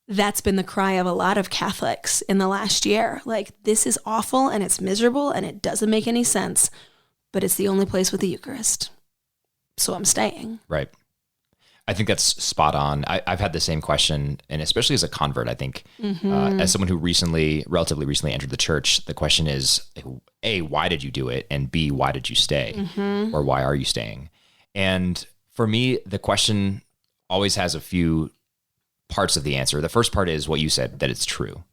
that's been the cry of a lot of Catholics in the last year. Like, this is awful and it's miserable and it doesn't make any sense, but it's the only place with the Eucharist. So I'm staying. Right. I think that's spot on. I've had the same question, and especially as a convert, I think, as someone who relatively recently entered the church, the question is, A, why did you do it? And B, why did you stay? Or why are you staying? And for me, the question always has a few parts of the answer. The first part is what you said, that it's true,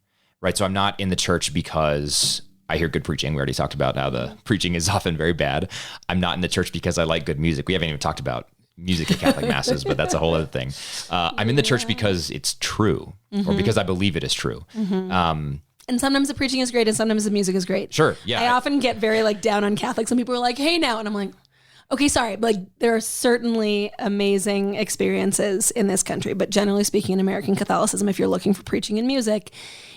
right? So I'm not in the church because I hear good preaching. We already talked about how the preaching is often very bad. I'm not in the church because I like good music. We haven't even talked about music at Catholic masses, but that's a whole other thing. I'm in the church because it's true, or because I believe it is true. And sometimes the preaching is great and sometimes the music is great. Sure. Yeah. I often get very like down on Catholics and people are like, hey now. And I'm like, okay, sorry. But like, there are certainly amazing experiences in this country, but generally speaking in American Catholicism, if you're looking for preaching and music,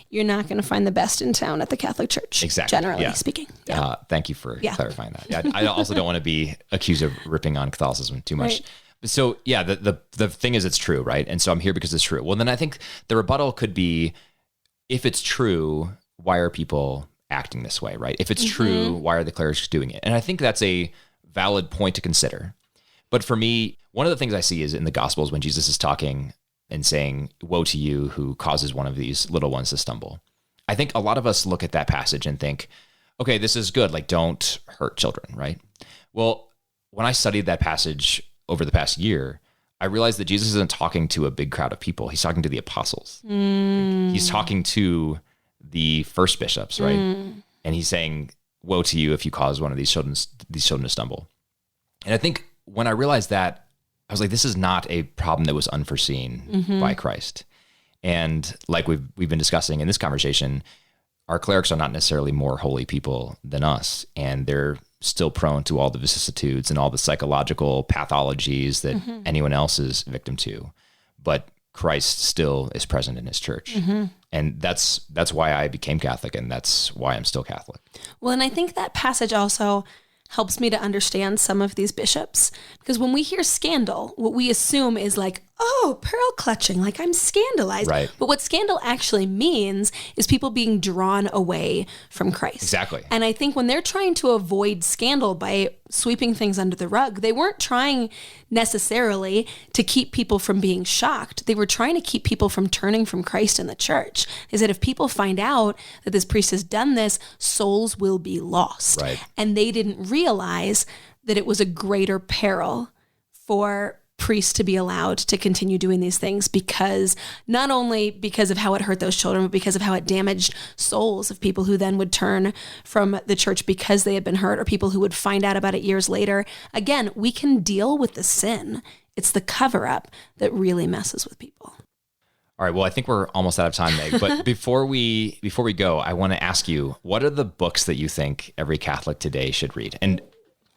you're not going to find the best in town at the Catholic Church. Exactly. Generally speaking. Yeah. Thank you for clarifying that. I also don't want to be accused of ripping on Catholicism too much. Right. So yeah, the thing is, it's true, right? And so I'm here because it's true. Well, then I think the rebuttal could be, if it's true, why are people acting this way, right? If it's true, why are the clerics doing it? And I think that's a valid point to consider. But for me, one of the things I see is in the Gospels when Jesus is talking and saying, woe to you who causes one of these little ones to stumble. I think a lot of us look at that passage and think, okay, this is good. Like, don't hurt children, right? Well, when I studied that passage over the past year, I realized that Jesus isn't talking to a big crowd of people. He's talking to the apostles. He's talking to the first bishops, right? And he's saying, woe to you if you cause one of these children to stumble. And I think when I realized that, I was like, this is not a problem that was unforeseen by Christ. And like we've been discussing in this conversation, our clerics are not necessarily more holy people than us. And they're still prone to all the vicissitudes and all the psychological pathologies that anyone else is victim to. But Christ still is present in his church. And that's why I became Catholic, and that's why I'm still Catholic. Well, and I think that passage also helps me to understand some of these bishops, because when we hear scandal, what we assume is like, oh, pearl clutching, like I'm scandalized. Right. But what scandal actually means is people being drawn away from Christ. Exactly. And I think when they're trying to avoid scandal by sweeping things under the rug, they weren't trying necessarily to keep people from being shocked. They were trying to keep people from turning from Christ and the church. They said, if people find out that this priest has done this, souls will be lost. Right. And they didn't realize that it was a greater peril for priests to be allowed to continue doing these things, because not only because of how it hurt those children, but because of how it damaged souls of people who then would turn from the church because they had been hurt, or people who would find out about it years later. Again, we can deal with the sin. It's the cover-up that really messes with people. All right. Well, I think we're almost out of time, Meg. But before we go, I want to ask you, what are the books that you think every Catholic today should read? And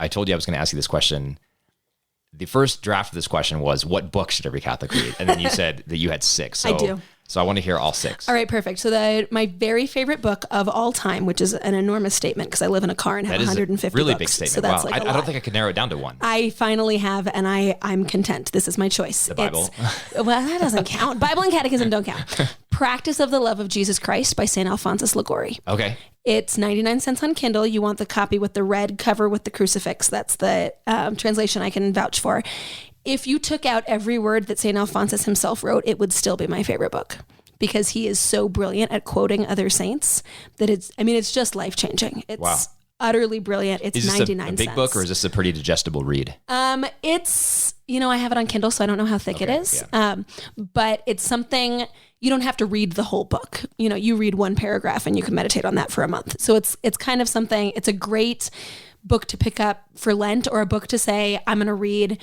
I told you I was going to ask you this question. The first draft of this question was, what book should every Catholic read? And then you said that you had 6. So, I do. So I want to hear all 6. All right, perfect. So my very favorite book of all time, which is an enormous statement because I live in a car and have 150 really books. Big statement. So that's wow. like I don't think I could narrow it down to one. I finally have, and I'm content. This is my choice. The Bible. Well, that doesn't count. Bible and Catechism don't count. Practice of the Love of Jesus Christ by St. Alphonsus Liguori. Okay. It's 99 cents on Kindle. You want the copy with the red cover with the crucifix. That's the translation I can vouch for. If you took out every word that St. Alphonsus himself wrote, it would still be my favorite book, because he is so brilliant at quoting other saints that it's just life-changing. It's utterly brilliant. It's 99 cents. Is this a big book, or is this a pretty digestible read? It's, I have it on Kindle, so I don't know how thick it is. Yeah. But it's something, you don't have to read the whole book. You read one paragraph and you can meditate on that for a month. So it's kind of something, it's a great book to pick up for Lent, or a book to say, I'm going to read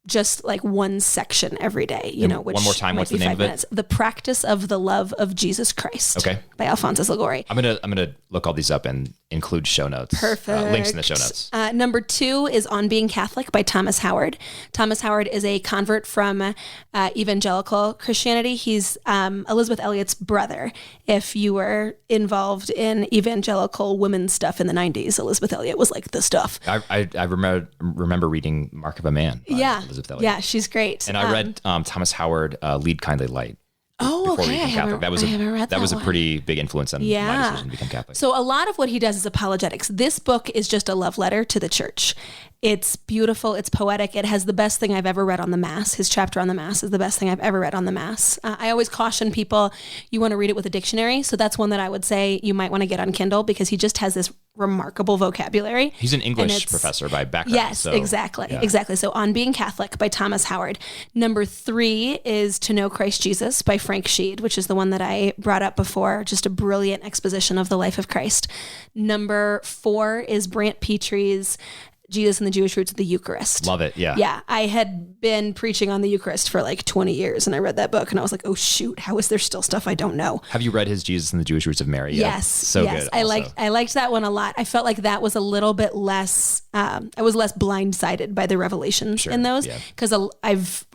just like one section every day, which one more time, what's the name of it? The Practice of the Love of Jesus Christ. Okay. By Alphonsus Liguori. I'm gonna look all these up and include show notes. Perfect. Links in the show notes. Number 2 is On Being Catholic by Thomas Howard. Thomas Howard is a convert from evangelical Christianity. He's Elizabeth Elliot's brother. If you were involved in evangelical women's stuff in the 90s, Elizabeth Elliot was like the stuff. I remember reading Mark of a Man by Elizabeth Elliot. Yeah, she's great. And I read Thomas Howard, Lead Kindly Light. Oh, okay. I haven't read that was a pretty big influence on my decision to become Catholic. So a lot of what he does is apologetics. This book is just a love letter to the church. It's beautiful. It's poetic. It has the best thing I've ever read on the Mass. His chapter on the Mass is the best thing I've ever read on the Mass. I always caution people, you want to read it with a dictionary. So that's one that I would say you might want to get on Kindle, because he just has this remarkable vocabulary. He's an English professor by background. Yes, exactly. Yeah. Exactly. So On Being Catholic by Thomas Howard. Number 3 is To Know Christ Jesus by Frank Sheed, which is the one that I brought up before. Just a brilliant exposition of the life of Christ. Number 4 is Brant Pitre's Jesus and the Jewish Roots of the Eucharist. Love it. Yeah. Yeah. I had been preaching on the Eucharist for like 20 years, and I read that book and I was like, oh shoot, how is there still stuff I don't know? Have you read his Jesus and the Jewish Roots of Mary? Yes. So yes. good. I liked that one a lot. I felt like that was a little bit less, I was less blindsided by the revelations in those, because I've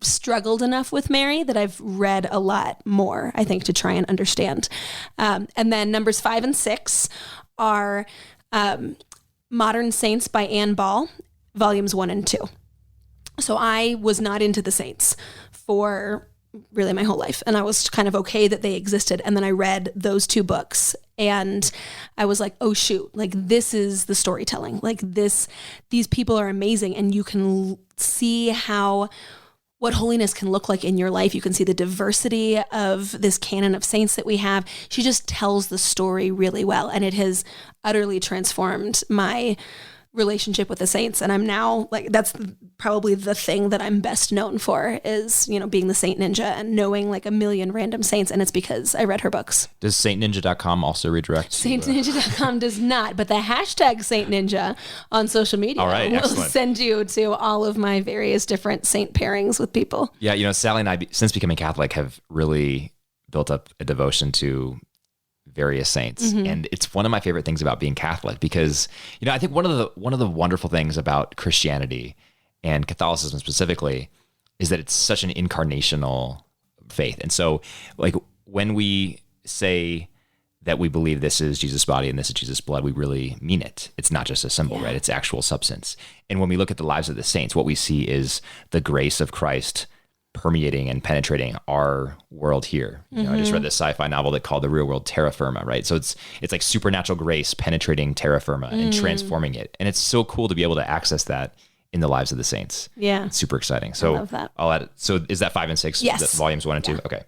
struggled enough with Mary that I've read a lot more, I think, to try and understand. And then numbers 5 and 6 are, Modern Saints by Anne Ball, volumes 1 and 2. So I was not into the saints for really my whole life, and I was kind of okay that they existed. And then I read those 2 books, and I was like, oh shoot, like this is the storytelling. Like these people are amazing, and you can see what holiness can look like in your life. You can see the diversity of this canon of saints that we have. She just tells the story really well, and it has utterly transformed my relationship with the saints. And I'm now like, that's probably the thing that I'm best known for is, being the Saint Ninja and knowing like a million random saints. And it's because I read her books. Does saintninja.com also redirect? Saintninja.com does not, but the hashtag Saint Ninja on social media will send you to all of my various different saint pairings with people. Yeah. Sally and I, since becoming Catholic, have really built up a devotion to various saints. Mm-hmm. And it's one of my favorite things about being Catholic, because, I think one of the wonderful things about Christianity and Catholicism specifically is that it's such an incarnational faith. And so like when we say that we believe this is Jesus' body and this is Jesus' blood, we really mean it. It's not just a symbol, right? It's actual substance. And when we look at the lives of the saints, what we see is the grace of Christ permeating and penetrating our world here. I just read this sci-fi novel that called The Real World Terra Firma, right? So it's like supernatural grace penetrating terra firma and transforming it. And it's so cool to be able to access that in the lives of the saints. Yeah. It's super exciting. So I love that. I'll add it. So is that 5 and 6? Yes. Volumes 1 and 2? Yeah. Okay.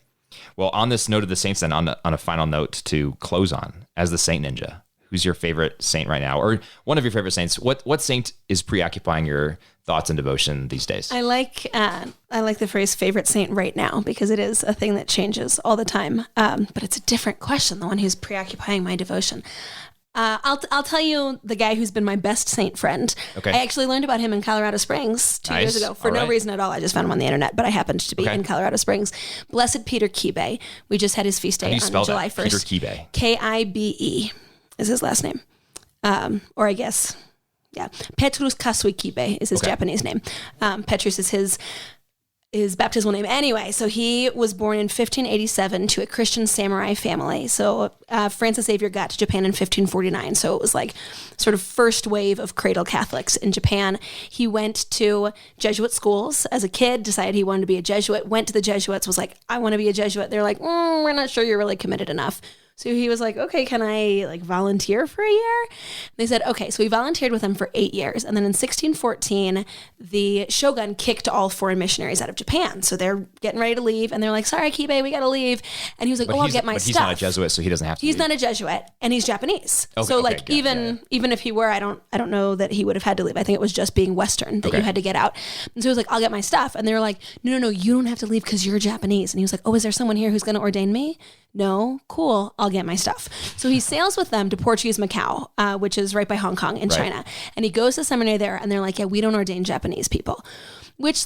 Well, on this note of the saints, then on a final note to close on, as the Saint Ninja, who's your favorite saint right now, or one of your favorite saints? What saint is preoccupying your thoughts and devotion these days? I like the phrase "favorite saint" right now because it is a thing that changes all the time. But it's a different question. The one who's preoccupying my devotion. I'll tell you the guy who's been my best saint friend. Okay. I actually learned about him in Colorado Springs 2 years ago for no reason at all. I just found him on the internet, but I happened to be in Colorado Springs. Blessed Peter Kibe. We just had his feast day on July 1st. Peter Kibe. Kibe is his last name. Or I guess, yeah. Petrus Kasui Kibe is his Japanese name. Petrus is his baptismal name. Anyway, so he was born in 1587 to a Christian samurai family. So Francis Xavier got to Japan in 1549. So it was like sort of first wave of cradle Catholics in Japan. He went to Jesuit schools as a kid, decided he wanted to be a Jesuit, went to the Jesuits, was like, I want to be a Jesuit. They're like, we're not sure you're really committed enough. So he was like, okay, can I volunteer for a year? And they said, okay. So he volunteered with them for 8 years. And then in 1614, the shogun kicked all foreign missionaries out of Japan. So they're getting ready to leave. And they're like, sorry, Kibe, we got to leave. And he was like, I'll get my stuff. But he's not a Jesuit, so he doesn't have to He's leave. not a Jesuit, and he's Japanese. Okay, so even if he were, I don't know that he would have had to leave. I think it was just being Western that you had to get out. And so he was like, I'll get my stuff. And they were like, no, you don't have to leave because you're Japanese. And he was like, oh, is there someone here who's going to ordain me? No, cool, I'll get my stuff. So he sails with them to Portuguese Macau, which is right by Hong Kong in China. And he goes to seminary there, and they're like, yeah, we don't ordain Japanese people, which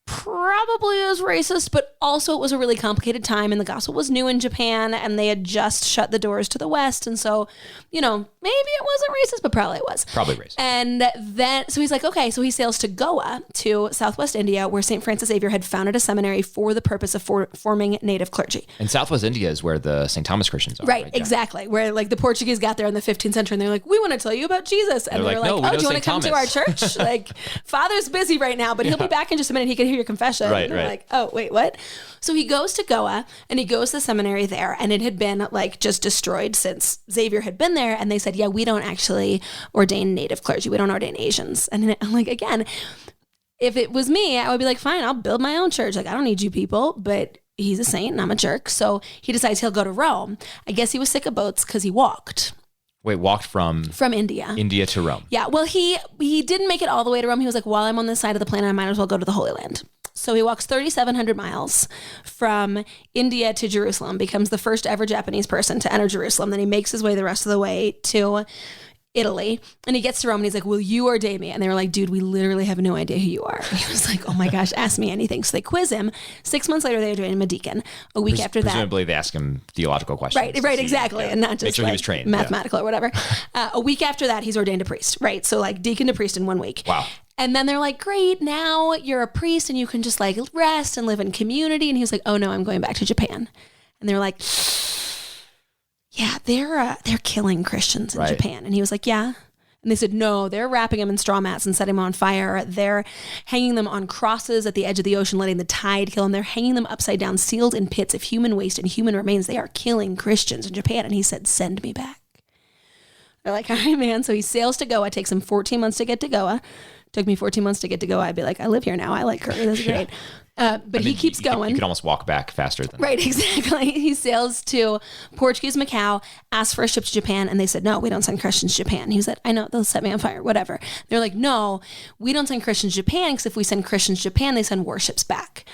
probably is racist, but also it was a really complicated time, and the gospel was new in Japan, and they had just shut the doors to the West. And so, maybe it wasn't racist, but probably it was. Probably racist. And then, so he's like, okay, so he sails to Goa, to Southwest India, where St. Francis Xavier had founded a seminary for the purpose of forming native clergy. And Southwest India is where the St. Thomas Christians are. Right, exactly. Where the Portuguese got there in the 15th century, and they're like, we want to tell you about Jesus. And they're like, no, oh, do you want to come to our church? Father's busy right now, but he'll be back in just a minute. He can hear your confession. Right. Like, oh, wait, what? So he goes to Goa, and he goes to the seminary there, and it had been just destroyed since Xavier had been there. And they said, yeah, we don't actually ordain native clergy. We don't ordain Asians. And I'm like, again, if it was me, I would be like, fine, I'll build my own church. I don't need you people, but he's a saint and I'm a jerk. So he decides he'll go to Rome. I guess he was sick of boats because he walked. Wait, walked from India. India to Rome. Yeah. Well, he didn't make it all the way to Rome. He was like, while I'm on this side of the planet, I might as well go to the Holy Land. So he walks 3,700 miles from India to Jerusalem, becomes the first ever Japanese person to enter Jerusalem. Then he makes his way the rest of the way to Italy, and he gets to Rome, and he's like, will you ordain me? And they were like, dude, we literally have no idea who you are. And he was like, oh my gosh, ask me anything. So they quiz him. 6 months later, they ordain him a deacon. A week after that. Presumably they ask him theological questions. Right, exactly. And not just make sure he was trained. Mathematical or whatever. A week after that, he's ordained a priest, right? So deacon to priest in 1 week. Wow. And then they're like, great, now you're a priest and you can just rest and live in community. And he was like, oh no, I'm going back to Japan. And they're like, yeah, they're killing Christians in Japan. And he was like, yeah. And they said, no, they're wrapping them in straw mats and setting them on fire. They're hanging them on crosses at the edge of the ocean, letting the tide kill them. They're hanging them upside down, sealed in pits of human waste and human remains. They are killing Christians in Japan. And he said, send me back. They're like, all right, man. So he sails to Goa. It takes him 14 months to get to Goa. Took me 14 months to get to Goa. I'd be like, I live here now. I like curry. This is great. But he keeps going. You could almost walk back faster than Right, exactly. He sails to Portuguese Macau, asks for a ship to Japan, and they said, no, we don't send Christians to Japan. He said, I know, they'll set me on fire, whatever. They're like, no, we don't send Christians to Japan, because if we send Christians to Japan, they send warships back.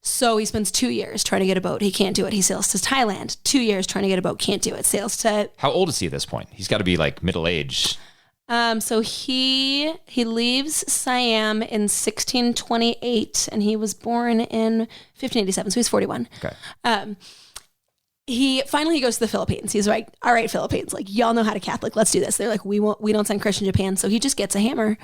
So he spends 2 years trying to get a boat. He can't do it. He sails to Thailand. 2 years trying to get a boat. Can't do it. Sails to... How old is he at this point? He's got to be middle-aged. So he leaves Siam in 1628, and he was born in 1587. So he's 41. Okay. He goes to the Philippines. He's like, all right, Philippines, y'all know how to Catholic. Let's do this. They're like, we don't send Christian Japan. So he just gets a hammer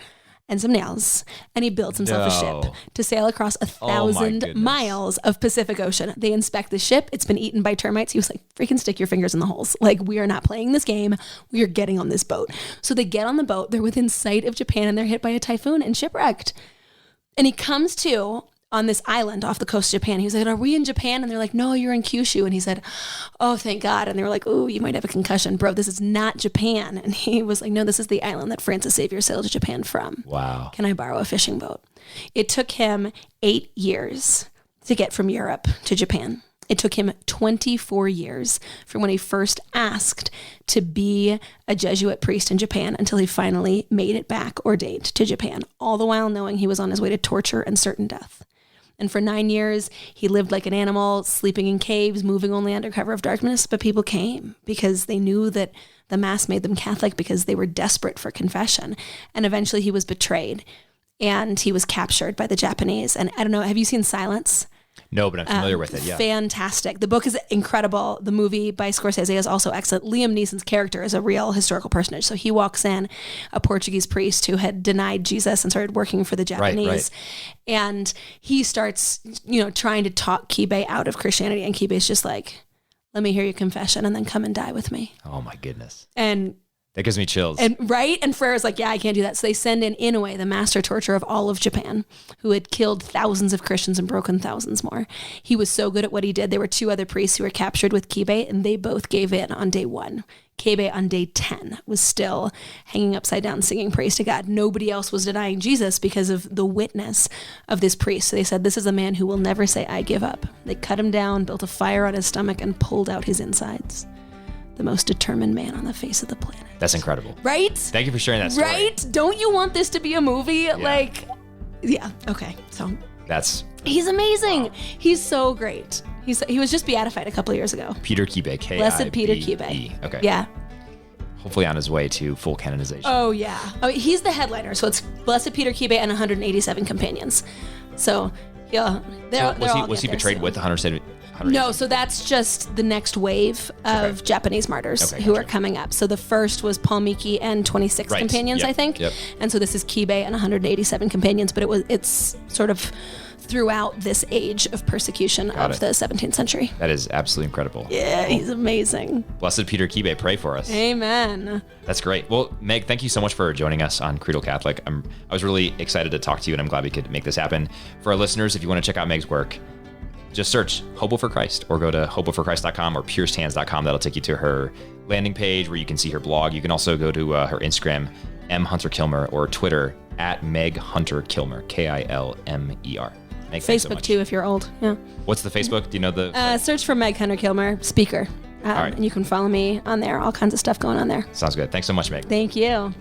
and some nails, and he builds himself a ship to sail across 1,000 miles of Pacific Ocean. They inspect the ship. It's been eaten by termites. He was like, freaking stick your fingers in the holes. We are not playing this game. We are getting on this boat. So they get on the boat. They're within sight of Japan, and they're hit by a typhoon and shipwrecked. And he comes to on this island off the coast of Japan. He was like, are we in Japan? And they're like, no, you're in Kyushu. And he said, oh, thank God. And they were like, oh, you might have a concussion. Bro, this is not Japan. And he was like, no, this is the island that Francis Xavier sailed to Japan from. Wow. Can I borrow a fishing boat? It took him 8 years to get from Europe to Japan. It took him 24 years from when he first asked to be a Jesuit priest in Japan until he finally made it back ordained to Japan, all the while knowing he was on his way to torture and certain death. And for 9 years, he lived like an animal, sleeping in caves, moving only under cover of darkness. But people came because they knew that the Mass made them Catholic because they were desperate for confession. And eventually he was betrayed and he was captured by the Japanese. And I don't know, have you seen Silence? No, but I'm familiar with it, yeah. Fantastic. The book is incredible. The movie by Scorsese is also excellent. Liam Neeson's character is a real historical personage. So he walks in, a Portuguese priest who had denied Jesus and started working for the Japanese. Right. And he starts, trying to talk Kibe out of Christianity. And Kibe is just like, let me hear your confession and then come and die with me. Oh my goodness. And that gives me chills. And Frere's like, yeah, I can't do that. So they send in Inoue, the master torturer of all of Japan, who had killed thousands of Christians and broken thousands more. He was so good at what he did. There were 2 other priests who were captured with Kibe, and they both gave in on day 1. Kibe on day 10 was still hanging upside down singing praise to God. Nobody else was denying Jesus because of the witness of this priest. So they said, this is a man who will never say, I give up. They cut him down, built a fire on his stomach, and pulled out his insides. The most determined man on the face of the planet. That's incredible. Right? Thank you for sharing that story. Right? Don't you want this to be a movie? Yeah. Okay. So he's amazing. Wow. He's so great. He was just beatified a couple of years ago. Peter Kibe, K-I-B-E. Blessed Peter Kibe. Okay. Yeah. Hopefully on his way to full canonization. Oh, yeah. He's the headliner. So it's Blessed Peter Kibe and 187 companions. So, yeah. Was he betrayed with 170? No, so that's just the next wave of Japanese martyrs who are coming up. So the first was Paul Miki and 26 companions, I think. Yep. And so this is Kibe and 187 companions, but it's sort of throughout this age of persecution of the 17th century. That is absolutely incredible. Yeah, he's amazing. Blessed Peter Kibe, pray for us. Amen. That's great. Well, Meg, thank you so much for joining us on Creedal Catholic. I was really excited to talk to you, and I'm glad we could make this happen. For our listeners, if you want to check out Meg's work, just search Hobo for Christ or go to hoboforchrist.com or piercedhands.com. That'll take you to her landing page where you can see her blog. You can also go to her Instagram, Hunter-Kilmer, or Twitter @Meg Hunter-Kilmer, Kilmer. Meg, Facebook too, if you're old. Yeah. What's the Facebook? Do you know the? Search for Meg Hunter-Kilmer, speaker. All right. And you can follow me on there. All kinds of stuff going on there. Sounds good. Thanks so much, Meg. Thank you.